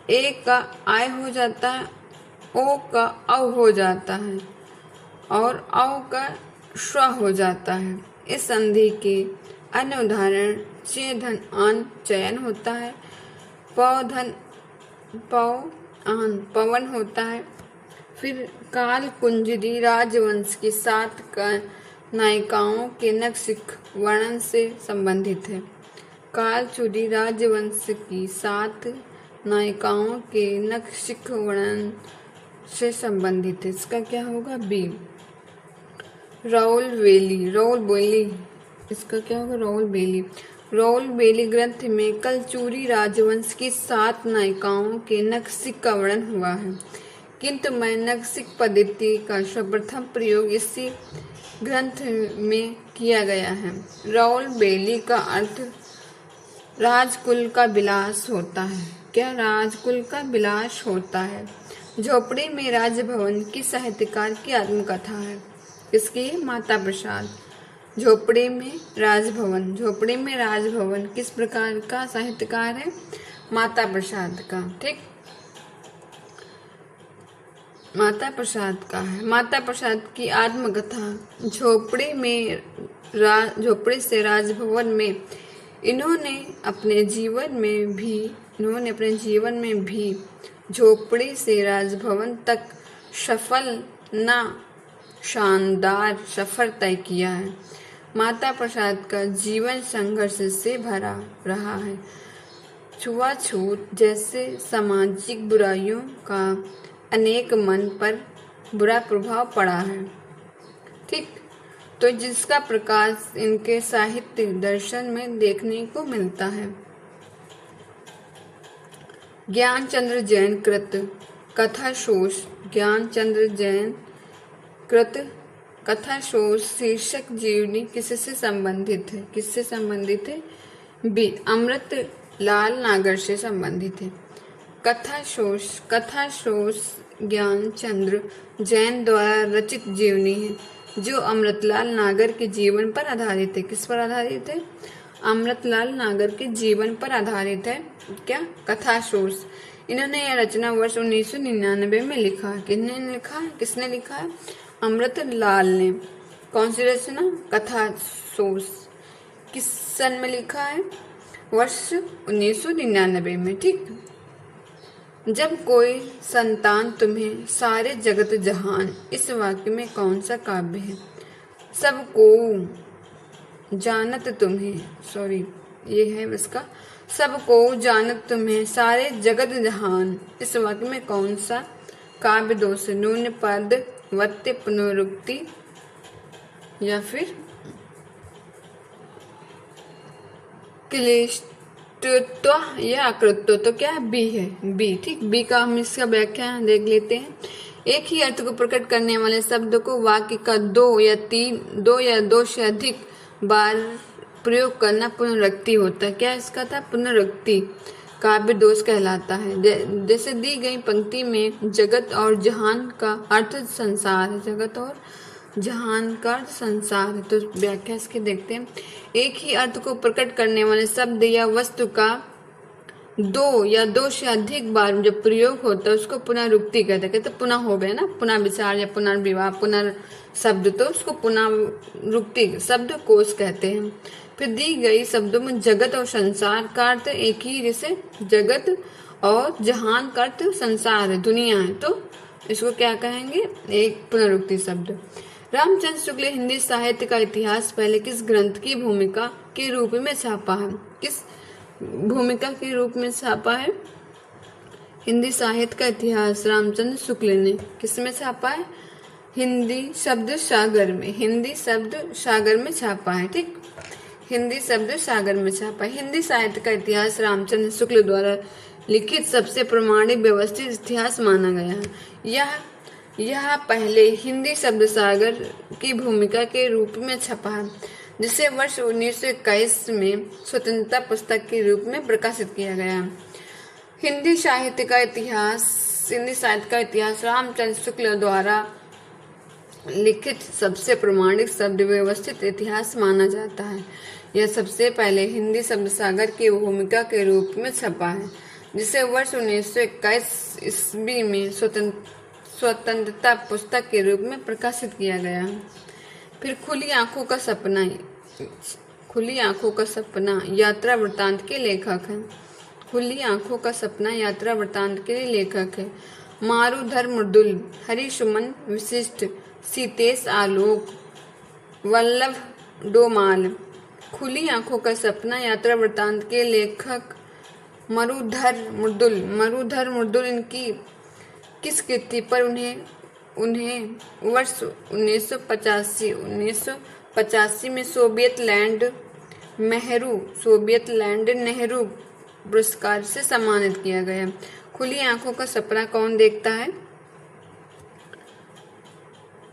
ए का आय हो जाता है, ओ का औ हो जाता है और औ का श्व हो जाता है। इस संधि के अन्य उदाहरण चे धन आन चयन होता है, धन आन पवन होता है, फिर काल कुंजरी राजवंश की 7 नायिकाओं के नखशिख वर्णन से संबंधित है। कालचुरी राजवंश की 7 नायिकाओं के नखशिख वर्णन से संबंधित है। इसका क्या होगा? बी। राउल बेली, इसका क्या होगा? राउल बेली ग्रंथ में कलचुरी राजवंश की 7 नायिकाओं के नखशिख का वर्णन हुआ है, किंतु मैं नखशिख पद्धति का सर्वप्रथम प्रयोग इसी ग्रंथ में किया गया है। राउल बेली का अर्थ राजकुल का विलास होता है। क्या? राजकुल का विलास होता है। झोपड़ी में राजभवन की साहित्यकार की आत्मकथा है। इसकी माता प्रसाद। झोपड़ी में राजभवन किस प्रकार का साहित्यकार है? माता प्रसाद का। ठीक, माता प्रसाद का है। माता प्रसाद की आत्मकथा झोपड़ी से राजभवन में इन्होंने अपने जीवन में भी झोपड़ी से राजभवन तक शानदार सफर तय किया है। माता प्रसाद का जीवन संघर्ष से भरा रहा है। छुआछूत जैसे सामाजिक बुराइयों का अनेक मन पर बुरा प्रभाव पड़ा है। ठीक, तो जिसका प्रकाश इनके साहित्य दर्शन में देखने को मिलता है। ज्ञानचंद्र जैन कृत कथाशोष, कथाशोष शीर्षक जीवनी किससे संबंधित है? बी। अमृत लाल नागर से संबंधित है। कथाशोष ज्ञानचंद्र जैन द्वारा रचित जीवनी है, जो अमृतलाल नागर के जीवन पर आधारित है। किस पर आधारित है? अमृतलाल नागर के जीवन पर आधारित है। क्या? कथाशोष। इन्होंने यह रचना वर्ष 1999 में लिखा। किसने लिखा है? अमृतलाल ने। कौन सी रचना? कथाशोष। किस सन में लिखा है? वर्ष 1999 में। ठीक, जब कोई संतान तुम्हें सारे जगत जहान, इस वाक्य में कौन सा काव्य है? सबको जानत तुम्हें, ये है इसका। सबको जानत तुम्हें सारे जगत जहान, इस वाक्य में कौन सा काव्य दोष है? नून पद, वत्य, पुनरुक्ति या फिर क्लिष्टत्व या अकृत्व? तो क्या है? बी है, बी। ठीक, बी का हम इसका व्याख्या देख लेते हैं। एक ही अर्थ को प्रकट करने वाले शब्द को वाक्य का 2 या 2 से अधिक बार प्रयोग करना पुनरुक्ति होता है। क्या इसका था? पुनरुक्ति काव्य दोष कहलाता है। जैसे दी गई पंक्ति में जगत और जहान का अर्थ संसार है। जगत और जहान का अर्थ संसार है। तो व्याख्या इसकी देखते हैं। एक ही अर्थ को प्रकट करने वाले शब्द या वस्तु का 2 या 2 से अधिक बार जब प्रयोग होता है उसको पुनरुक्ति कहते हैं। तो पुनः हो गया ना, पुनः विचार या पुनर्विवाह, पुनर्शब्द, तो उसको पुनरुक्ति शब्द कोश कहते हैं। फिर दी गई शब्दों में जगत और संसार का अर्थ एक ही, जैसे जगत और जहान का अर्थ संसार है, दुनिया है, तो इसको क्या कहेंगे? एक पुनरुक्ति शब्द। रामचंद्र शुक्ल हिंदी साहित्य का इतिहास पहले किस ग्रंथ की भूमिका के रूप में छापा है? किस भूमिका के रूप में छापा है? हिंदी साहित्य का इतिहास रामचंद्र शुक्ल ने किस में छापा है? हिंदी शब्द सागर में। हिंदी शब्द सागर में छापा है। ठीक, हिंदी शब्द सागर में छापा है। हिंदी साहित्य का इतिहास रामचंद्र शुक्ल द्वारा लिखित सबसे प्रमाणिक व्यवस्थित इतिहास माना गया है। यह पहले हिंदी शब्द सागर की भूमिका के रूप में छपा है। जिसे वर्ष 1921 में स्वतंत्रता पुस्तक के रूप में प्रकाशित किया गया। हिंदी साहित्य का इतिहास रामचंद्र शुक्ल द्वारा लिखित सबसे प्रमाणिक शब्द व्यवस्थित इतिहास माना जाता है। यह सबसे पहले हिंदी शब्द सागर की भूमिका के रूप में छपा है, जिसे वर्ष 1921 ईस्वी में स्वतंत्रता पुस्तक के रूप में प्रकाशित किया गया। फिर खुली आंखों का सपना यात्रा वृत्तांत के लेखक हैं। खुली आंखों का सपना यात्रा वृत्तांत के लेखक है मारूधर मृदुल, हरिसुमन विशिष्ट, सीतेश आलोक, वल्लभ डोमाल। खुली आंखों का सपना यात्रा वृत्तांत के लेखक मरूधर मृदुल इनकी किस कृति पर उन्हें वर्ष 1985 में सोवियत लैंड नेहरू पुरस्कार से सम्मानित किया गया। खुली आंखों का सपना कौन देखता है?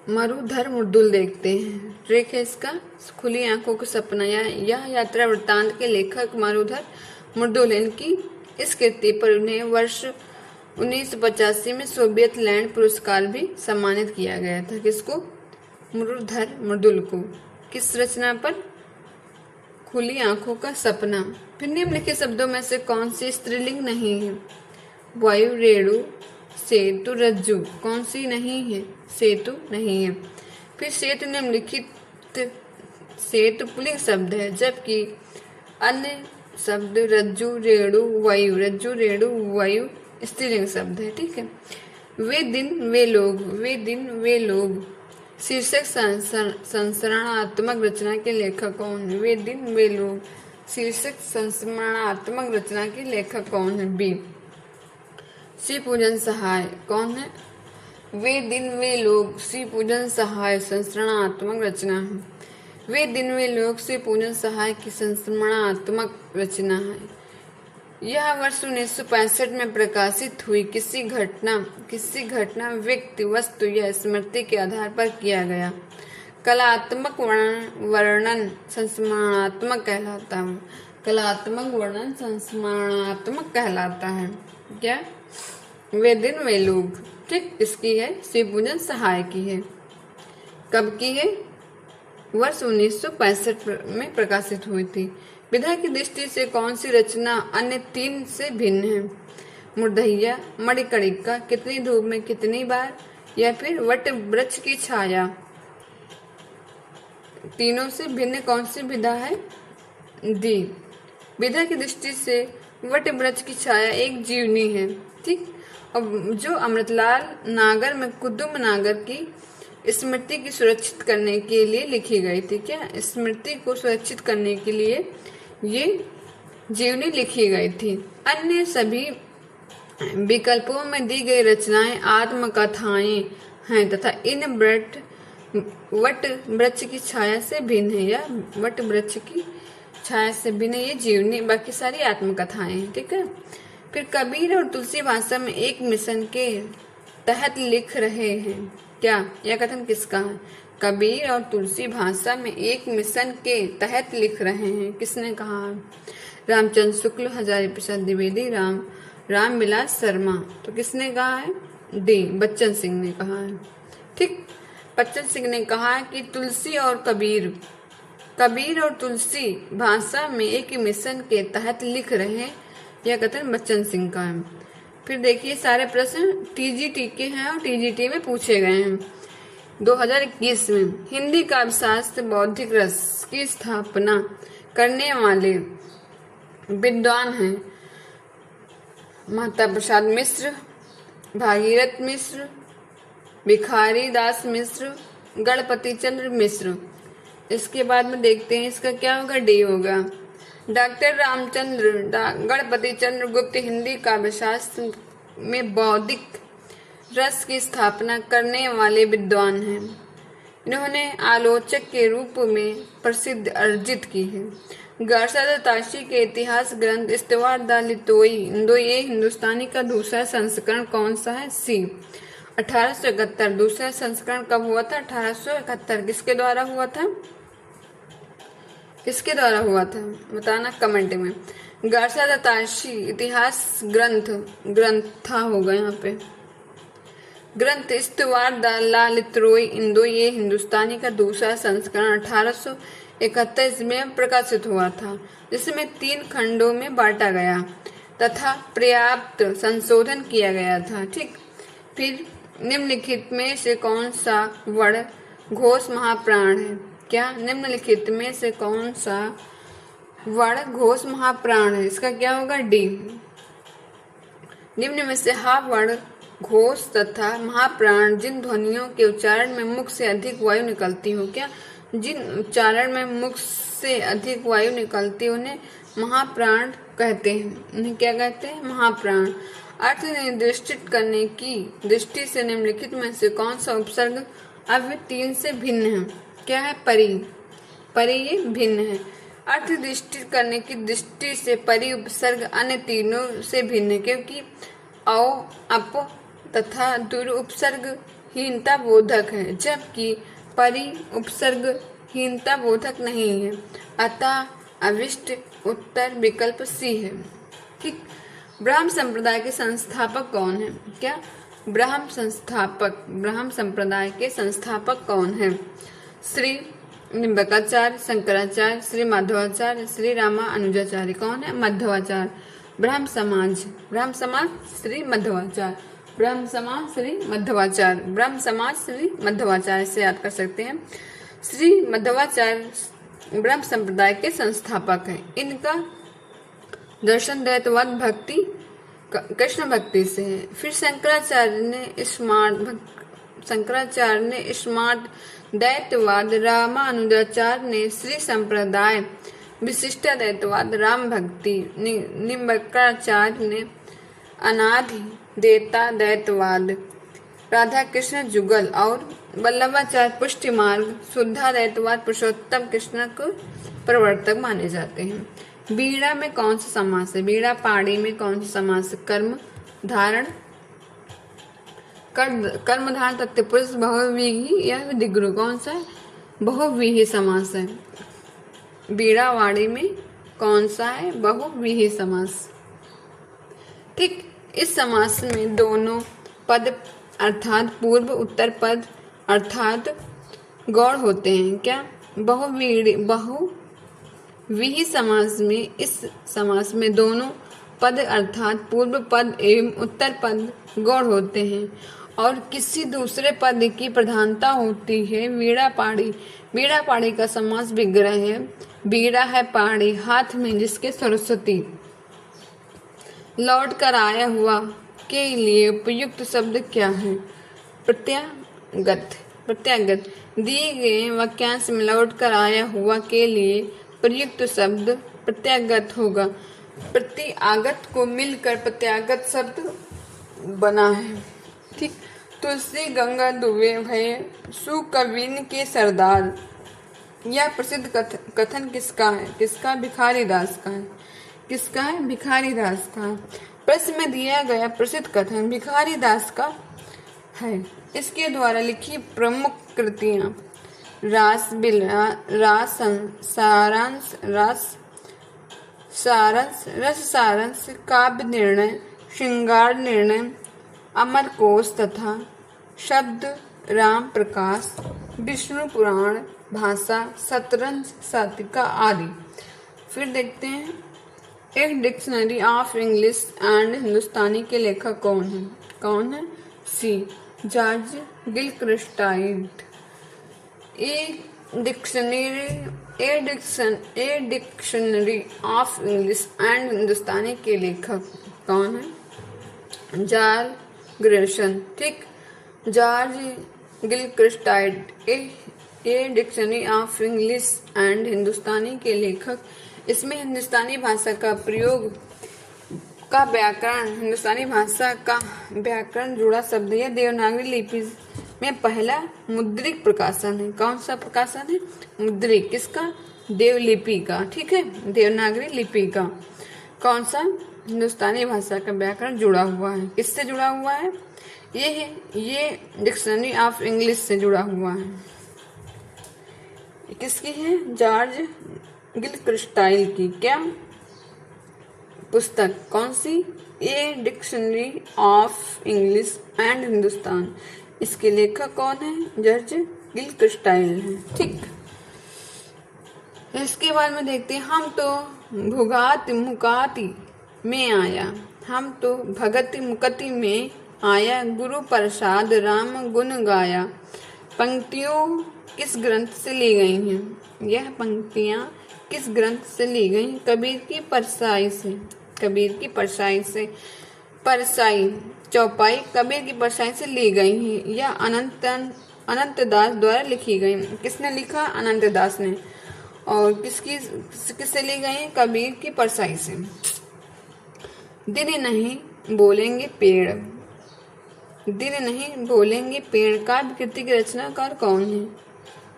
मरूधर मृदुल देखते हैं। ट्रिक है इसका, खुली आंखों का सपना। यह यात्रा वृत्तांत के लेखक मरूधर मृदुल इनकी इस कृति पर उन्हें वर्ष 1985 में सोवियत लैंड पुरस्कार भी सम्मानित किया गया था। किसको? मरूधर मृदुल को। किस रचना पर? खुली आंखों का सपना। फिर निम्नलिखित शब्दों में से कौन सी स्त्रीलिंग नहीं है? वायु, रेणु, सेतु, रज्जु। कौन सी नहीं है? सेतु नहीं है। फिर सेतु निम्नलिखित सेतु पुल्लिंग शब्द है, जबकि अन्य शब्द रज्जु, रेणु, वायु स्त्रीलिंग शब्द है। ठीक है। वे दिन वे लोग शीर्षक संस्मरणात्मक रचना के लेखक कौन है? वे दिन वे लोग शीर्षक संस्मरणात्मक रचना के लेखक कौन है? बी, श्री पूजन सहाय। कौन है? वे दिन वे लोग श्री पूजन सहाय संस्मरणात्मक रचना है। वे दिन वे लोग श्री पूजन सहाय की संस्मरणात्मक रचना है। यह वर्ष 1965 में प्रकाशित हुई किसी घटना व्यक्ति, वस्तु या स्मृति के आधार पर किया गया कलात्मक वर्णन संस्मरणात्मक कहलाता है। कलात्मक वर्णन संस्मरणात्मक कहलाता है। क्या? वे दिन वे लोग। ठीक, इसकी है श्री पूजन सहाय की है। कब की है? वर्ष 1965 में प्रकाशित हुई थी। विधा की दृष्टि से कौन सी रचना अन्य तीन से भिन्न है? मुर्दहिया, मणिकर्णिका, कितनी धूप में कितनी बार, या फिर वट वृक्ष की छाया। तीनों से भिन्न कौन सी विधा है? दी। विधा की दृष्टि से वट वृक्ष की छाया एक जीवनी है। ठीक, और जो अमृतलाल नागर में कुदुम नागर की स्मृति की सुरक्षित करने के लिए लिखी गई थी। क्या? स्मृति को सुरक्षित करने के लिए ये जीवनी लिखी गई थी। अन्य सभी विकल्पों में दी गई रचनाएं आत्मकथाएं हैं तथा इन वट वृक्ष की छाया से भिन्न है, या वट वृक्ष की छाया से भिन्न ये जीवनी, बाकी सारी आत्मकथाएं हैं। ठीक है। फिर कबीर और तुलसी भाषा में एक मिशन के तहत लिख रहे हैं। क्या? यह कथन किसका है? कबीर और तुलसी भाषा में एक मिशन के तहत लिख रहे हैं। किसने कहा है? रामचंद्र शुक्ल, हजारी प्रसाद द्विवेदी, रामविलास शर्मा। तो किसने कहा है? डी, बच्चन सिंह ने कहा है। ठीक, बच्चन सिंह ने कहा कि कबीर और तुलसी भाषा में एक मिशन के तहत लिख रहे हैं। यह कथन बच्चन सिंह का है। फिर देखिए सारे प्रश्न टीजीटी के हैं और टीजीटी में पूछे गए हैं। 2021 में हिंदी काव्यशास्त्र बौद्धिक रस की स्थापना करने वाले विद्वान हैं महता प्रसाद मिश्र, भागीरथ मिश्र, भिखारी दास मिश्र, गणपति चंद्र मिश्र। इसके बाद में देखते हैं इसका क्या होगा? डी होगा। डॉक्टर गणपति चंद्र गुप्त हिंदी काव्यशास्त्र में बौद्धिक रस की स्थापना करने वाले विद्वान हैं। इन्होंने आलोचक के रूप में प्रसिद्ध अर्जित की है। गार्सा ताशी के इतिहास ग्रंथ इस्तवार द लितोई हिंदुस्तानी का दूसरा संस्करण कौन सा है? सी, 1871। दूसरा संस्करण कब हुआ था? 1871। किसके द्वारा हुआ था? किसके द्वारा हुआ था बताना कमेंट में। गार्सा दत्ताशी इतिहास ग्रंथा होगा यहाँ पे। ग्रंथ इस्तवार द ला लित्रोई इंदो, ये हिंदुस्तानी का दूसरा संस्करण 1871 में प्रकाशित हुआ था, जिसमें 3 खंडों में बांटा गया तथा पर्याप्त संशोधन किया गया था। ठीक, फिर निम्नलिखित में से कौन सा वर्ण घोष महाप्राण है? क्या निम्नलिखित में से कौन सा वर्ण घोष महाप्राण है? इसका क्या होगा? डी। निम्न में से हा वर्ण घोष तथा महाप्राण जिन ध्वनियों के उच्चारण में मुख से अधिक वायु निकलती हो, क्या जिन उच्चारण में मुख से अधिक वायु निकलती उन्हें महाप्राण कहते हैं। उन्हें क्या कहते हैं? महाप्राण। अर्थ निर्दिष्ट करने की दृष्टि से निम्नलिखित में से कौन सा उपसर्ग अव्यय 3 से भिन्न है? क्या है? परि। परि ये भिन्न है। अर्थ दृष्टि करने की दृष्टि से परि उपसर्ग अन्य तीनों से भिन्न है, क्योंकि औ, अप तथा दुर उपसर्ग हीनता बोधक है, जबकि परि उपसर्ग हीनता बोधक नहीं है। अतः अविष्ट उत्तर विकल्प सी है। ठीक, ब्राह्म संप्रदाय के संस्थापक कौन है? क्या ब्राह्म संप्रदाय के संस्थापक कौन है? श्री निम्बकाचार्य, शंकराचार्य, श्री माधवाचार्य, श्री रामानुजाचार्य। कौन है? मध्वाचार्य। ब्राह्म समाज श्री मध्वाचार्य। ब्रह्म समाज श्री मध्वाचार्य से याद कर सकते हैं। श्री मध्वाचार्य ब्रह्म संप्रदाय के संस्थापक हैं। इनका दर्शन द्वैतवाद भक्ति कृष्ण भक्ति से है। फिर शंकराचार्य ने स्मार्ट दैतवाद, रामानुजाचार्य ने श्री संप्रदाय विशिष्ट दैतवाद राम भक्ति, निम्बकाचार्य ने अनादि देता दैतवाद, राधा कृष्ण जुगल और वल्लभाचार्य पुष्टि मार्ग शुद्धा दैतवाद पुरुषोत्तम कृष्ण को प्रवर्तक माने जाते हैं। बीड़ा में कौन सा समास है? बीड़ा पाड़ी में कौन सा समास है? कर्म धारण तत्पुरुष बहुव्रीहि या दिग्रु। कौन सा है? बहुव्रीहि समास है। बीड़ा वाड़ी में कौन सा है? बहुव्रीहि समास। ठीक, इस समास में दोनों पद अर्थात पूर्व उत्तर पद अर्थात गौड़ होते हैं। क्या बहुव्रीहि समास में इस समास में दोनों पद अर्थात पूर्व पद एवं उत्तर पद गौड़ होते हैं और किसी दूसरे पद की प्रधानता होती है। बीड़ा पाड़ी का समास विग्रह है। बीड़ा है पहाड़ी, हाथ में जिसके सरस्वती। लौट कर आया हुआ के लिए उपयुक्त शब्द क्या है? प्रत्यागत। दिए गए वाक्यांश में लौट कर आया हुआ के लिए प्रयुक्त शब्द प्रत्यागत होगा। प्रत्यागत को मिलकर प्रत्यागत शब्द बना है। ठीक, तुलसी गंगा दुबे भये सुकविन के सरदार। यह प्रसिद्ध कथन किसका है? किसका? भिखारी दास का है। किसका है? भिखारी दास का। प्रश्न में दिया गया प्रसिद्ध कथन भिखारी दास का है। इसके द्वारा लिखी प्रमुख कृतियां रास सारांश, काव्य निर्णय, श्रृंगार निर्णय, अमर कोश तथा शब्द राम प्रकाश, विष्णु पुराण, भाषा, शतरंज, सातिका आदि। फिर देखते हैं एक dictionary of English and Hindustani के लेखक कौन है? C George Gilchrist. A dictionary of English and Hindustani के लेखक कौन है? George Grierson. ठीक, George Gilchrist a dictionary of English and Hindustani के लेखक। इसमें हिंदुस्तानी भाषा का प्रयोग का व्याकरण, हिंदुस्तानी भाषा का व्याकरण जुड़ा शब्द है। देवनागरी लिपि में पहला मुद्रिक प्रकाशन है। कौन सा प्रकाशन है? मुद्रिक। किसका? देवलिपि का। ठीक है, देवनागरी लिपि का। कौन सा? हिंदुस्तानी भाषा का व्याकरण जुड़ा हुआ है। किससे जुड़ा हुआ है? ये डिक्शनरी ऑफ इंग्लिश से जुड़ा हुआ है। किसकी है? जॉर्ज गिलक्रिस्टाइल की क्या पुस्तक, कौन सी? A dictionary of English and Hindustan. इसके लेखक कौन है? जॉर्ज गिलक्रिस्टाइल है। ठीक, इसके बाद में देखते हैं। हम तो भुगात मुकाती में आया, हम तो भगति मुकति में आया, गुरु प्रसाद राम गुण गाया। पंक्तियों किस ग्रंथ से ली गई हैं? यह पंक्तियां किस ग्रंथ से ली गई? कबीर की परसाई से। कबीर की परसाई से। परसाई चौपाई कबीर की परसाई से ली गई हैं। यह अनंत दास द्वारा लिखी गई। किसने लिखा? अनंत दास ने। और किससे ली गई? कबीर की परसाई से। दिन नहीं बोलेंगे पेड़, दिन नहीं बोलेंगे पेड़ काव्य कृति के रचनाकार कौन है?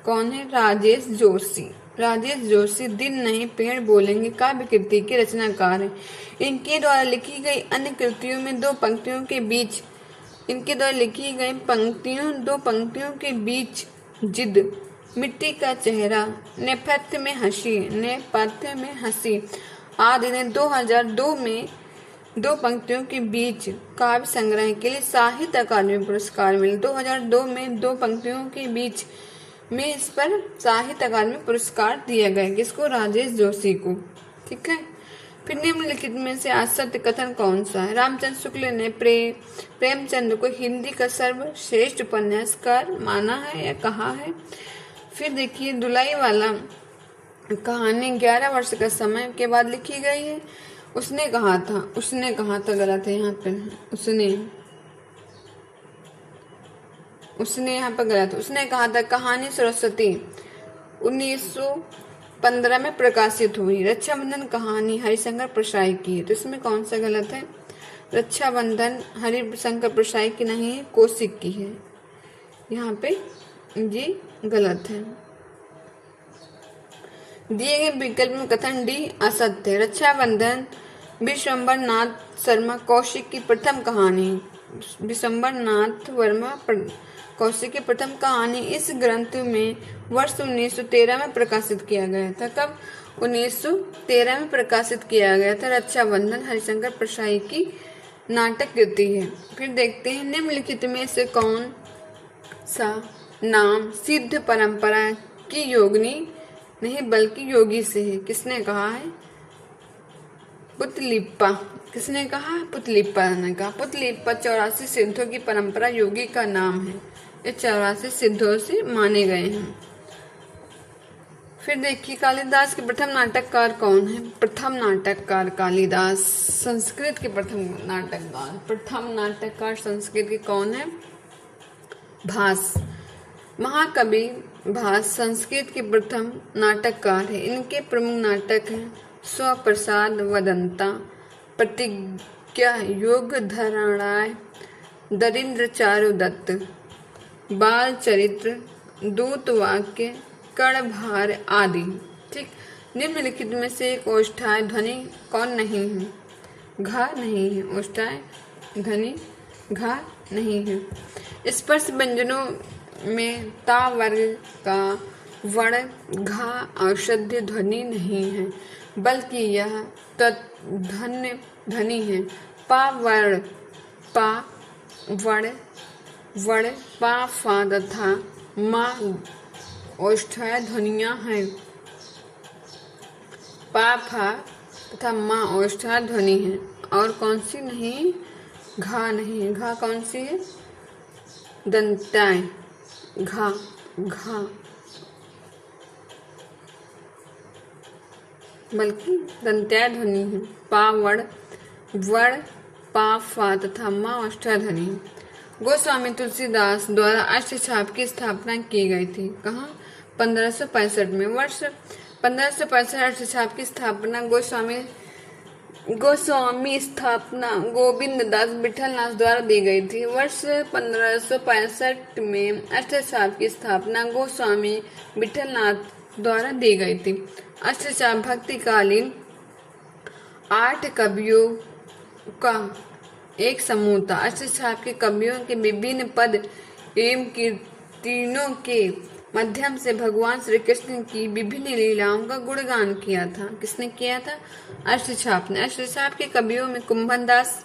कौन है? राजेश जोशी। राजेश जोशी दिन नहीं पेड़ बोलेंगे काव्य कृति के रचनाकार हैं। इनके द्वारा लिखी गई अन्य कृतियों में दो पंक्तियों के बीच दो पंक्तियों के बीच जिद, मिट्टी का चेहरा, नेपथ्य में हंसी आदि ने 2002 में दो पंक्तियों के बीच काव्य संग्रह के लिए साहित्य अकादमी पुरस्कार मिले। 2002 में दो पंक्तियों के बीच में इस पर साहित्य अकादमी पुरस्कार दिया गया। किसको? राजेश जोशी को। ठीक है। फिर निम्नलिखित में से असत्य कथन कौन सा है? रामचंद्र शुक्ल ने प्रेमचंद को हिंदी का सर्वश्रेष्ठ उपन्यासकार माना है या कहा है? फिर देखिए, दुलाई वाला कहानी 11 वर्ष का समय के बाद लिखी गई है। उसने कहा था गलत है यहाँ पे। उसने यहाँ पर गलत। उसने कहा था कहानी सरस्वती 1915 में प्रकाशित हुई। रक्षाबंधन कहानी हरिशंकर प्रसाई की है। तो इसमें कौन सा गलत है? रक्षाबंधन हरिशंकर प्रसाई की नहीं है, कौशिक की है। यहाँ पे ये गलत है। दिए गए विकल्प में कथन डी असत्य है। रक्षाबंधन विश्वम्बर नाथ शर्मा कौशिक की प्रथम कहानी। विश्वम्बर नाथ वर्मा कौशिक की प्रथम कहानी इस ग्रंथ में वर्ष 1913 में प्रकाशित किया गया था। कब? 1913 में प्रकाशित किया गया था। रक्षाबंधन हरिशंकर प्रसाई की नाटक कृति है। फिर देखते हैं, निम्नलिखित में से कौन सा नाम सिद्ध परंपरा की योगिनी नहीं बल्कि योगी से है? किसने कहा है? पुतलिप्पा। किसने कहा? पुतलिप्पा ने कहा। पुतलिप्पा 84 सिद्धों की परंपरा योगी का नाम है। ये 84 सिद्धों से माने गए हैं। फिर देखिए, कालिदास के प्रथम नाटककार कौन है? प्रथम नाटककार कालिदास। संस्कृत के प्रथम नाटककार संस्कृत के कौन है? भास। महाकवि भास संस्कृत के प्रथम नाटककार है। इनके प्रमुख नाटक हैं स्वप्रसाद वदंता, प्रतिज्ञा, योग धरणाय, दरिद्र चारुदत्त, बाल चरित्र, दूत वाक्य, कणभार आदि। ठीक। निम्नलिखित में से एक ओष्ठाय ध्वनि कौन नहीं है? घा नहीं है। ओष्ठाय ध्वनि घा नहीं है। स्पर्श व्यंजनों में ता वर्ग का वर्ण घा औषध्य ध्वनि नहीं है, बल्कि यह तद्ध्वन्य ध्वनि है। पा वर्ण पा फा तथा मा ओष्ठाय ध्वनियां हैं। पा फा तथा मा ओष्ठाय ध्वनि है। और कौन सी नहीं? घा नहीं है। घा कौन सी है? दंताय घा बल्कि दंत्याय ध्वनि है। पा वर्ण पा फा तथा मा ओष्ठाय ध्वनि है। गोस्वामी तुलसीदास द्वारा अष्टछाप की स्थापना की गई थी। कहाँ? 1565 में। वर्ष 1565 अष्टछाप की स्थापना गोस्वामी स्थापना गोविंद दास विठलनाथ द्वारा दी गई थी। वर्ष 1565 में अष्टछाप की स्थापना गोस्वामी विठलनाथ द्वारा दी गई थी। अष्टछाप भक्तिकालीन 8 कवियों का एक समूह था। अष्टछाप के कवियों के विभिन्न पद एवं कीर्तनों के माध्यम से भगवान श्री कृष्ण की विभिन्न लीलाओं का गुणगान किया था। किसने किया था? अष्टछाप ने। अष्टछाप के कवियों में कुंभन दास,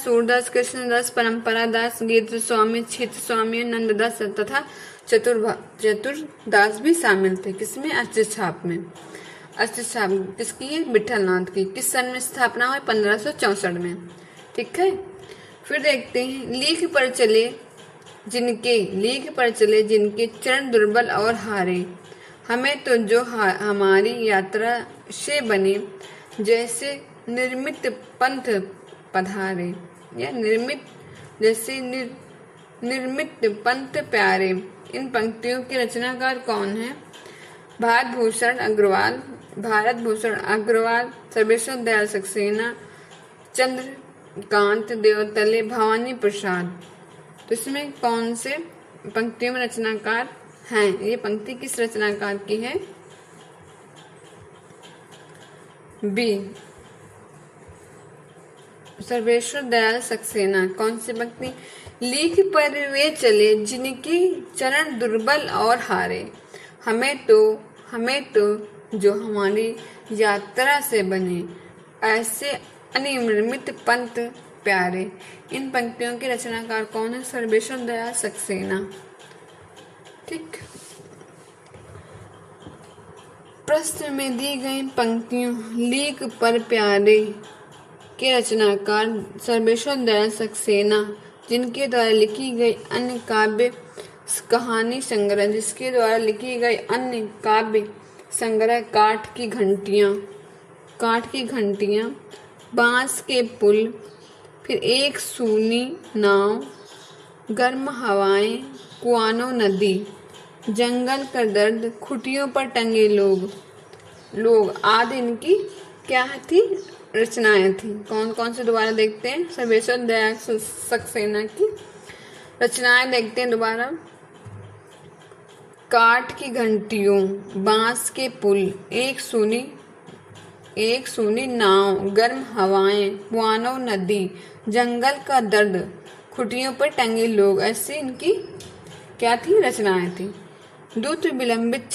सूरदास, कृष्णदास, परंपरा दास, गीत स्वामी, छित स्वामी, नंददास तथा चतुरदास भी शामिल थे। किसमें? अष्टछाप में। अष्टछाप किसकी है? विठलनाथ की। किस सन में स्थापना हुई? 1564 में। ठीक है। फिर देखते हैं, लीक पर चले जिनके चरण दुर्बल और हारे, हमें तो जो हमारी यात्रा से बने, जैसे निर्मित पंथ पधारे, या निर्मित पंथ प्यारे। इन पंक्तियों के रचनाकार कौन है? भारत भूषण अग्रवाल, सर्वेश्वर दयाल सक्सेना, चंद्रकांत देवतले, भवानी प्रसाद। तो इसमें कौन से पंक्तियों में रचनाकार हैं? ये पंक्ति किस रचनाकार की है? बी, सर्वेश्वर दयाल सक्सेना। कौन सी पंक्ति? लीक पर वे चले जिनके चरण दुर्बल और हारे, हमें तो जो हमारी यात्रा से बने, ऐसे अनिर्मित पंथ प्यारे। इन पंक्तियों के रचनाकार कौन है? सर्वेश्वर दयाल सक्सेना। ठीक। प्रश्न में दी गई पंक्तियों लीक पर प्यारे के रचनाकार सर्वेश्वर दयाल सक्सेना, जिनके द्वारा लिखी गई अन्य काव्य कहानी संग्रह, काठ की घंटियां, बांस के पुल, फिर एक सूनी नाव, गर्म हवाएं, कुआनो नदी, जंगल का दर्द, खुटियों पर टंगे लोग आदि इनकी क्या थी? रचनाएं थी। कौन कौन से दोबारा देखते हैं? सर्वेश्वर दयाल सक्सेना की रचनाएं देखते हैं दोबारा। काठ की घंटियों, बांस के पुल, एक सूनी नाव, गर्म हवाएं, कुआनो नदी, जंगल का दर्द, खुटियों पर टंगे लोग, ऐसे इनकी क्या थी? रचनाएं थी। द्रुत विलंबित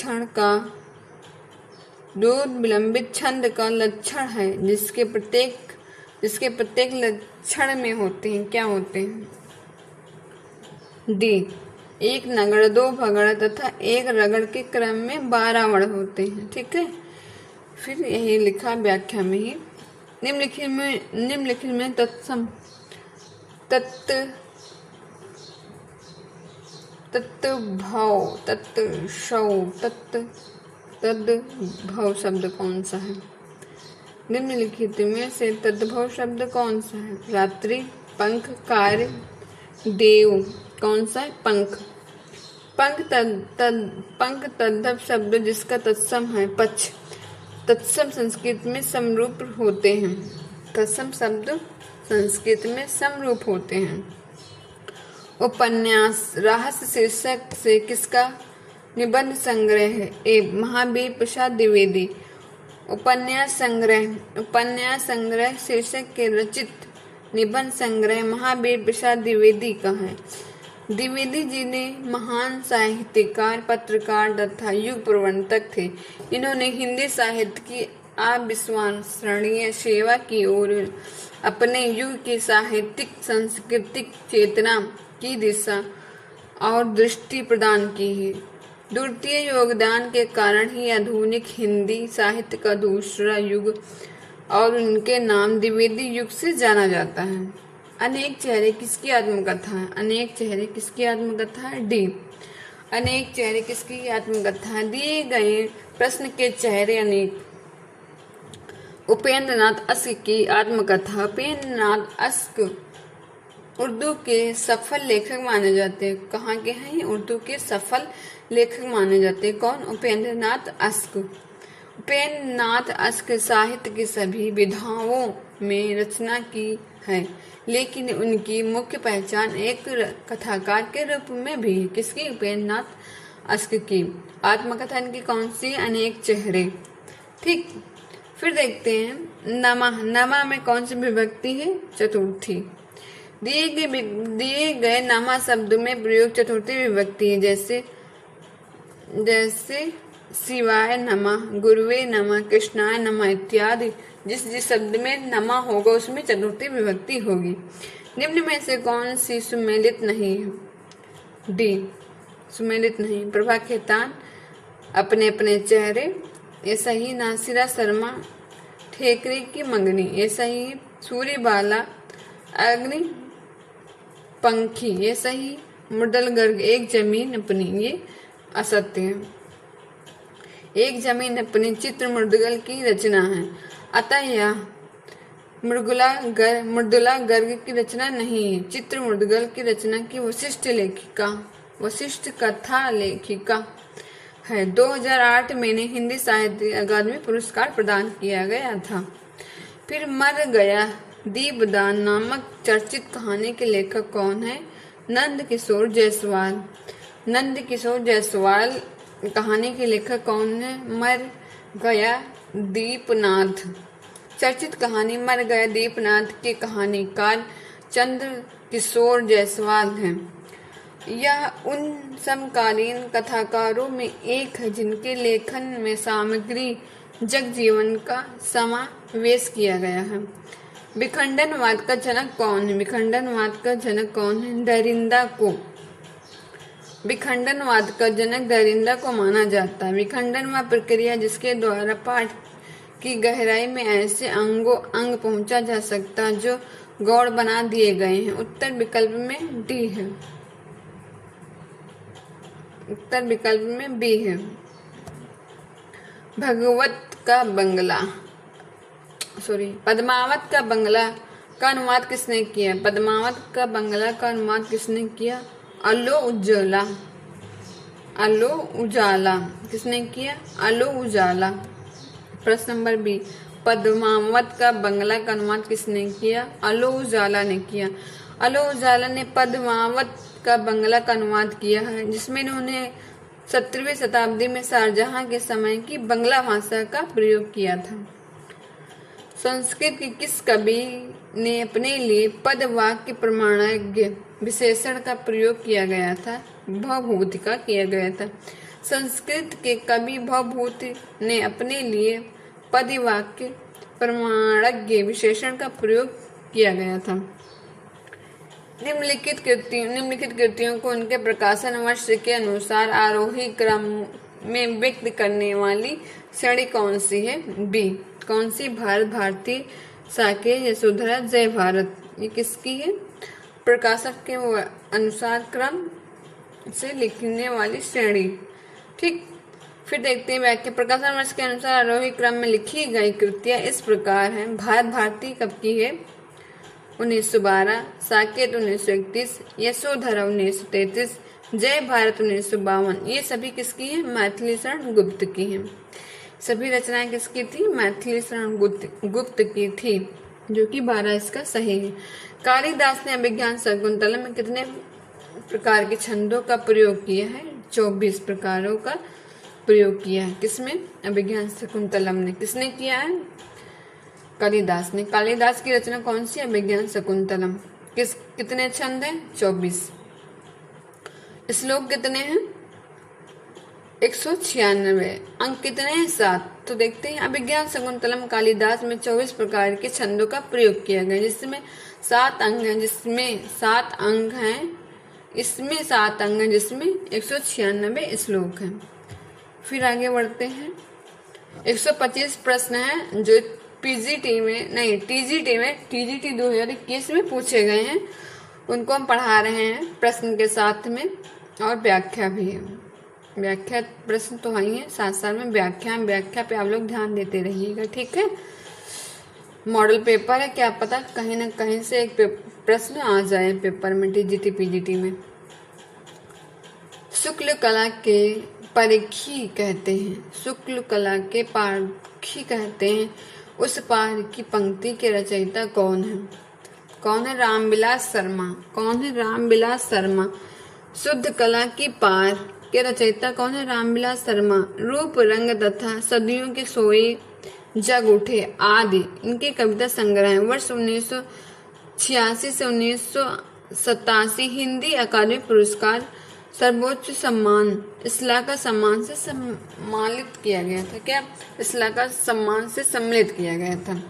छंद का लक्षण है, जिसके प्रत्येक लक्षण में होते हैं, क्या होते हैं? डी, एक नगड़, दो भगड़ तथा एक रगड़ के क्रम में 12 वर्ण होते हैं। ठीक है। फिर यही लिखा व्याख्या में ही, निम्नलिखित में तत्सम तत्भव तद्भव शब्द कौन सा है? निम्नलिखित में से तद्भव शब्द कौन सा है? रात्रि, पंख, कार्य, देव। कौन सा है? पंख। पंख तद्भव शब्द जिसका तत्सम है पक्ष, तत्सम संस्कृत में समरूप होते हैं। तत्सम शब्द संस्कृत में समरूप होते हैं। उपन्यास रहस्य शीर्षक से किसका निबंध संग्रह है? ए, महावीर प्रसाद द्विवेदी। उपन्यास संग्रह शीर्षक के रचित निबंध संग्रह महावीर प्रसाद द्विवेदी का है। द्विवेदी जी ने महान साहित्यकार, पत्रकार तथा युग प्रवर्तक थे। इन्होंने हिंदी साहित्य की अविस्मरणीय सेवा की और अपने युग की साहित्यिक सांस्कृतिक चेतना की दिशा और दृष्टि प्रदान की है। द्वितीय योगदान के कारण ही आधुनिक हिंदी साहित्य का दूसरा युग और उनके नाम द्विवेदी युग से जाना जाता है। अनेक चेहरे किसकी आत्मकथा है? अनेक चेहरे किसकी आत्मकथा है? डी, अनेक चेहरे किसकी आत्मकथा है? दिए गए प्रश्न के चेहरे अनेक। उपेंद्र नाथ अश्क की आत्मकथा। उपेंद्र नाथ अश्क उर्दू के सफल लेखक माने जाते हैं। कहाँ के हैं? उर्दू के सफल लेखक माने जाते हैं। कौन? उपेंद्र नाथ अश्क। उपेंद्र नाथ अश्क साहित्य की सभी विधाओं में रचना की है, लेकिन उनकी मुख्य पहचान एक कथाकार के रूप में भी है। किसकी? उपेंद्र नाथ अश्क की आत्मकथा इनकी कौन सी? अनेक चेहरे। ठीक। फिर देखते हैं नमा में कौन सी विभक्ति है? चतुर्थी। दिए गए नमा शब्द में प्रयोग चतुर्थी विभक्ति है, जैसे जैसे शिवाय नमः, गुरुवे नमः, कृष्णाय नमः इत्यादि। जिस जिस शब्द में नमः होगा उसमें चतुर्थी विभक्ति होगी। निम्न में से कौन सी सुमेलित नहीं है? डी सुमेलित नहीं। प्रभा खेतान, अपने अपने चेहरे, ये सही। नासिरा शर्मा, ठेकरे की मंगनी, ये सही। सूर्य बाला, अग्नि पंखी, ये सही। मुर्दल गर्ग, एक जमीन अपनी, ये असत्य है। एक जमीन अपनी चित्र मुर्दगल की रचना है, अतः यह मुर्दुला गर्ग की रचना नहीं है। चित्र मुर्दगल की रचना की वशिष्ठ कथा लेखिका है। 2008 में इन्हें हिंदी साहित्य अकादमी पुरस्कार प्रदान किया गया था। फिर मर गया दीपदान नामक चर्चित कहानी के लेखक कौन है? नंद किशोर जायसवाल। नंद किशोर जायसवाल कहानी के लेखक कौन है? मर गया दीपनाथ। चर्चित कहानी मर गया दीपनाथ के कहानीकार चंद्र किशोर जायसवाल हैं। यह उन समकालीन कथाकारों में एक है जिनके लेखन में सामग्री जगजीवन का समावेश किया गया है। विखंडनवाद का जनक कौन है? विखंडनवाद का जनक कौन है? दरिंदा को। विखंडनवाद का जनक दरिंदा को माना जाता है। विखंडन वह प्रक्रिया जिसके द्वारा पाठ की गहराई में ऐसे अंगों अंग पहुंचा जा सकता जो गौड़ बना दिए गए हैं। उत्तर विकल्प में डी है। उत्तर विकल्प में बी है। पद्मावत का बंगला का अनुवाद किसने किया? पद्मावत का बंगला का अनुवाद किसने किया? अलो उजाला। किसने किया? अलो उजाला। प्रश्न नंबर बी, पद्मावत का बंगला का अनुवाद किसने किया? अलो उजाला ने किया। अलो उजाला ने पद्मावत का बंगला का अनुवाद किया है, जिसमें उन्होंने 17वीं शताब्दी में शाहजहां के समय की बंगला भाषा का प्रयोग किया था। संस्कृत के किस कवि ने अपने लिए पद वाक्य प्रमाणज्ञ विशेषण का प्रयोग किया गया था? भवभूति का किया गया था। संस्कृत के कवि भवभूति ने अपने लिए पद वाक्य प्रमाणज्ञ विशेषण का प्रयोग किया गया था। निम्नलिखित कृतियों को उनके प्रकाशन वर्ष के अनुसार आरोही क्रम में व्यक्त करने वाली श्रेणी कौन सी है? बी। कौन सी? भारत भारती, साकेत, यशोधरा, जय भारत। ये किसकी है? प्रकाशक के अनुसार क्रम से लिखने वाली श्रेणी। ठीक, फिर देखते हैं व्याख्या। प्रकाशन वर्ष के अनुसार आरोही क्रम में लिखी गई कृतियां इस प्रकार हैं। भारत भारती कब की है? 1912, साकेत 1931, यशोधरा 1933, जय भारत 1952। ये सभी किसकी है? मैथिली शरण गुप्त की है। सभी रचनाएं किसकी थी? मैथिली शरण गुप्त की थी, जो कि 12 इसका सही है। कालिदास ने अभिज्ञान शकुंतलम में कितने प्रकार के छंदों का प्रयोग किया है? 24 प्रकारों का प्रयोग किया है। किसमें? अभिज्ञान शकुंतलम ने। किसने किया है? कालिदास ने। कालिदास की रचना कौन सी? अभिज्ञान शकुंतलम। कितने छंद हैं? 24। श्लोक कितने हैं? 196। अंक कितने हैं? 7। तो देखते हैं अभिज्ञान शकुंतलम कालिदास में 24 प्रकार के छंदों का प्रयोग किया गया, जिसमें 7 अंग हैं, जिसमें 7 अंग हैं, इसमें 7 अंग हैं, जिसमें 196 श्लोक हैं। फिर आगे बढ़ते हैं। 125 प्रश्न हैं जो टीजीटी 2021 में पूछे गए हैं, उनको हम पढ़ा रहे हैं प्रश्न के साथ में, और व्याख्या भी है। व्याख्या प्रश्न तो वही है, साथ साथ में व्याख्या पे आप लोग ध्यान देते रहिएगा। ठीक है, मॉडल पेपर है, क्या पता कहीं ना कहीं से एक प्रश्न आ जाए पेपर में, टीजीटी पीजीटी में। शुक्ल कला के पारखी कहते हैं। शुक्ल कला के पारखी कहते हैं। उस पार की पंक्ति के रचयिता कौन है? कौन है? रामविलास शर्मा। कौन है? रामविलास शर्मा। शुद्ध कला की पार के रचयिता कौन है? रामविलास शर्मा। रूप रंग तथा सदियों के सोए जग उठे आदि इनके कविता संग्रह हैं। वर्ष 1986 से 1987 हिंदी अकादमी पुरस्कार सर्वोच्च सम्मान इस्लाका सम्मान से सम्मानित किया गया था। क्या? इस्लाका सम्मान से सम्मिलित किया गया था।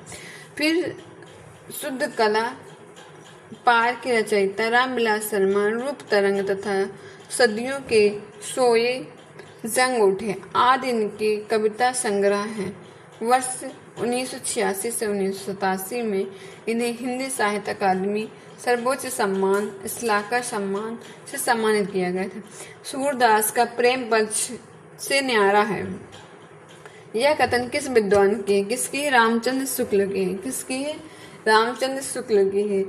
फिर शुद्ध कला पार के रचयिता रामविलास शर्मा रूप तरंग तथा सदियों के सोए जंग उठे आदि इनके कविता संग्रह हैं। वर्ष 1986 से 1987 में इन्हें हिंदी साहित्य अकादमी सर्वोच्च सम्मान इस्लाका सम्मान से सम्मानित किया गया था। सूरदास का प्रेम पक्ष से न्यारा है। यह कथन किस विद्वान की? किसकी है? रामचंद्र शुक्ल की। किसकी है? रामचंद्र शुक्ल की है।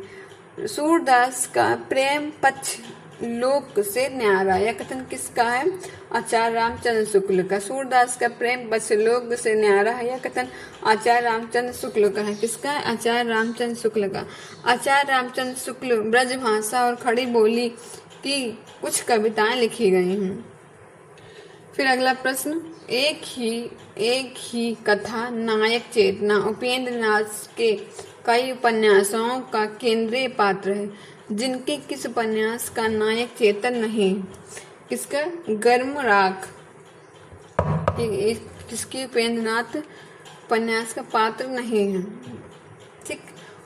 सूरदास का प्रेम पक्ष लोक से न्यारा, यह कथन किसका है? आचार्य रामचंद्र शुक्ल का। सूरदास का प्रेम पक्ष लोक से न्यारा है, यह कथन आचार्य रामचंद्र शुक्ल का है। किसका है? आचार्य रामचंद्र शुक्ल का। आचार्य रामचंद्र शुक्ल ब्रज भाषा और खड़ी बोली की कुछ कविताएं लिखी गई हैं। फिर अगला प्रश्न, एक ही कथा नायक चेतना उपेंद्र नाथ के कई उपन्यासों का केंद्रीय पात्र है, जिनके किस उपन्यास का नायक चेतन नहीं? किसका? गर्म राख। किसकी? उपेंद्र नाथ उपन्यास का पात्र नहीं है। ठीक,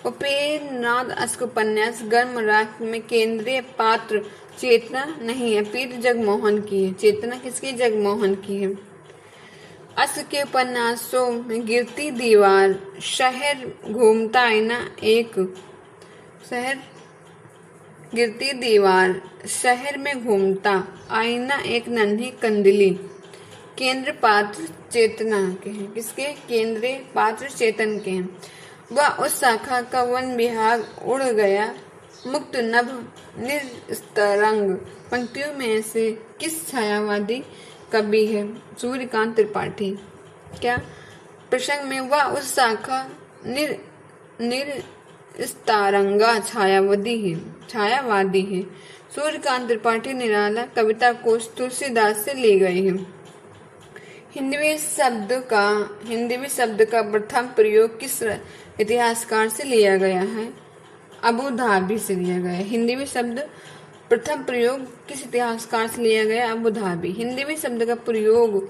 उपेंद्र नाथ उपन्यास गर्म राख में केंद्रीय पात्र चेतना नहीं है, पीर जगमोहन की है। चेतना किसकी? जगमोहन की है। अश्क के उपन्यासों में गिरती दीवार, शहर घूमता आईना, एक शहर गिरती दीवार, शहर में घूमता आईना, एक नन्ही कंदली केंद्र पात्र चेतना के हैं। किसके? केंद्रीय पात्र चेतन के हैं। वह उस शाखा का वन विहार उड़ गया, मुक्त नभ निस्तरंग पंक्तियों में से किस छायावादी कवि है? सूर्यकांत त्रिपाठी। क्या? प्रसंग में वह उस शाखा निस्तारंगा छायावादी है। सूर्यकांत त्रिपाठी निराला कविता कोश तुलसीदास से ली गई है। हिंदवी शब्द का प्रथम प्रयोग किस इतिहासकार से लिया गया है? अबू धाबी से लिया गया है। हिंदवी शब्द प्रथम प्रयोग किस इतिहासकार से लिया गया? Abu Dhabi. हिंदवी शब्द का प्रयोग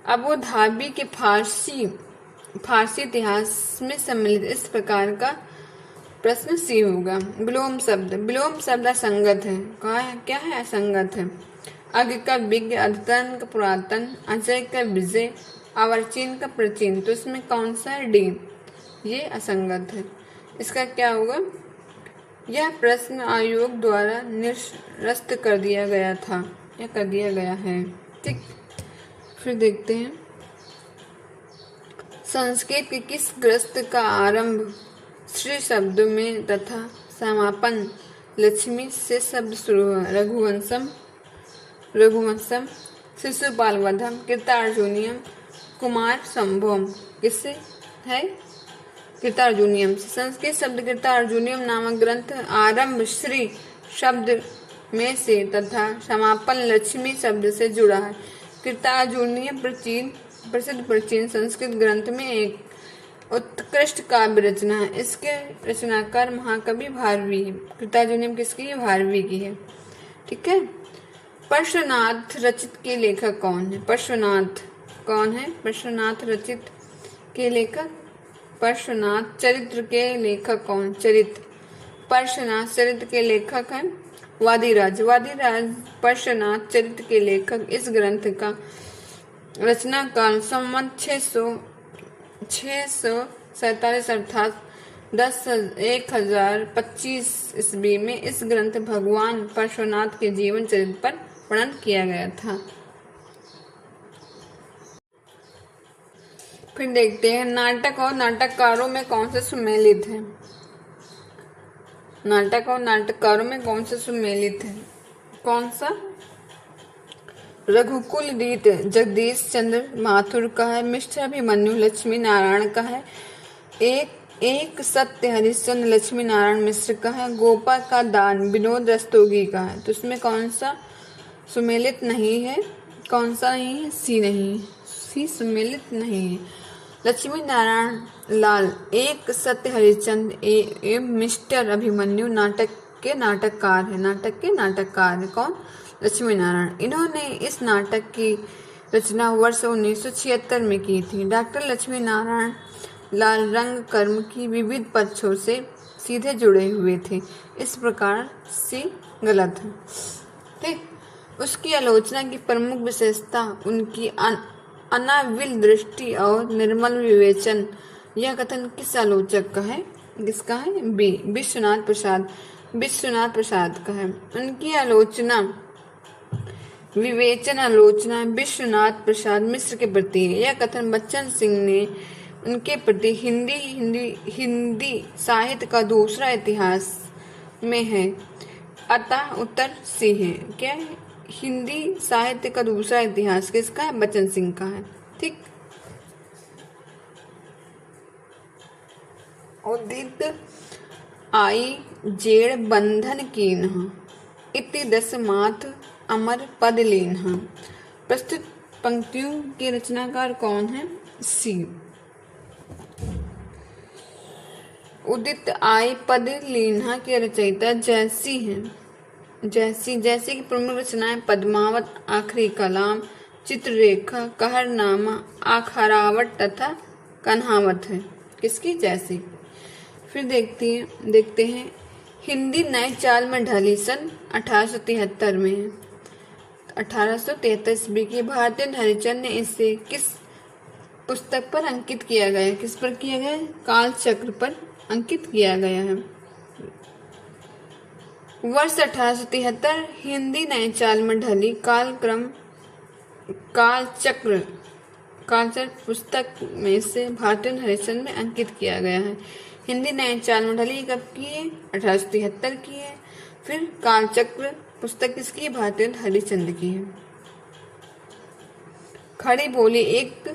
अबू धाबी के फारसी इतिहास में सम्मिलित। इस प्रकार का प्रश्न सी होगा। विलोम शब्द असंगत है। क्या है? असंगत है। अग का विज्ञ, अद्यतन का पुरातन, अजय का विजय, अर्वाचीन का प्राचीन, तो इसमें कौन सा है? डी, ये असंगत है। इसका क्या होगा? यह प्रश्न आयोग द्वारा निरस्त कर दिया गया था, या कर दिया गया है। ठीक, फिर देखते हैं संस्कृत के किस ग्रस्त का आरंभ श्री शब्द में तथा समापन लक्ष्मी से शब्द शुरू हुआ? रघुवंशम, शिशुपाल वधम, कृतार्जुनियम, कुमार संभवम। किससे है? कृतार्जुनियम से। संस्कृत शब्द कृतार्जुनियम नामक ग्रंथ आरंभ श्री शब्द में से तथा समापन लक्ष्मी शब्द से जुड़ा है। कृतार्जुनियम प्रसिद्ध प्राचीन संस्कृत ग्रंथ में एक उत्कृष्ट काव्य रचना है। इसके रचनाकार महाकवि भारवी है। कृतार्जुनियम किसकी है? भारवी की है। ठीक है। पार्श्वनाथ रचित के लेखक कौन है? पार्श्वनाथ कौन है? पार्श्वनाथ रचित के लेखक, पार्श्वनाथ चरित्र के लेखक कौन? चरित्र, पार्श्वनाथ चरित्र के लेखक हैं वादिराज। पार्श्वनाथ चरित्र के लेखक। इस ग्रंथ का रचना काल संवत 647 अर्थात 1025 ईस्वी में इस ग्रंथ भगवान पार्श्वनाथ के जीवन चरित्र पर वर्णन किया गया था। फिर देखते हैं नाटक और नाटककारों में कौन से सुमेलित है? नाटक और नाटककारों में कौन से सुमेलित है? कौन सा? रघुकुल रीत जगदीश चंद्र माथुर का है। मिस्टर अभिमन्यु लक्ष्मी नारायण का है। एक सत्य हरिश्चंद्र लक्ष्मी नारायण मिश्र का है। गोपा का दान विनोद रस्तोगी का है। तो इसमें कौन सा सुमेलित नहीं है? कौन सा नहीं है? सी नहीं, सी सुमेलित नहीं है। लक्ष्मी नारायण लाल एक सत्य हरिश्चंद्र एवं मिस्टर अभिमन्यु नाटक के नाटककार है। नाटक के नाटककार है कौन? लक्ष्मी नारायण। इन्होंने इस नाटक की रचना वर्ष 1976 में की थी। डॉक्टर लक्ष्मी नारायण लाल रंगकर्म की विविध पक्षों से सीधे जुड़े हुए थे, इस प्रकार से गलत है। ठीक, उसकी आलोचना की प्रमुख विशेषता उनकी अनाविल दृष्टि और निर्मल विवेचन। यह कथन किस आलोचक का है? किसका है? बी, विश्वनाथ प्रसाद का है। उनकी आलोचना विवेचन आलोचना विश्वनाथ प्रसाद मिश्र के प्रति है। यह कथन बच्चन सिंह ने उनके प्रति हिंदी साहित्य का दूसरा इतिहास में है, अतः उत्तर सी है। क्या है? हिंदी साहित्य का दूसरा इतिहास किसका है? बच्चन सिंह का है। ठीक, उदित आई जेड़ बंधन कीन्ह, इति दसमाथ अमर पद लीन्ह। प्रस्तुत पंक्तियों के रचनाकार कौन है? सी, उदित आई पद लीन्हा के रचयिता जैसी हैं। जैसी की प्रमुख रचनाएं पद्मावत, आखिरी कलाम, चित्ररेखा, कहरनामा, आखरावट तथा कन्हावत है। किसकी? जैसी। फिर देखते हैं हिंदी नए चाल में ढली सन 1873 में है। 1873 ईस्वी की भारतीय हरिचंद ने इसे किस पुस्तक पर अंकित किया गया? किस पर किया गया? काल चक्र पर अंकित किया गया है। वर्ष 1873 हिंदी नए चाल में ढली कालचक्र पुस्तक में से भारतीय हरिचंद में अंकित किया गया है। हिंदी नए चाल में ढली कब की है? 1873 की है। फिर कालचक्र पुस्तक किसकी? भारतीय हरिचंद की है। खड़ी बोली एक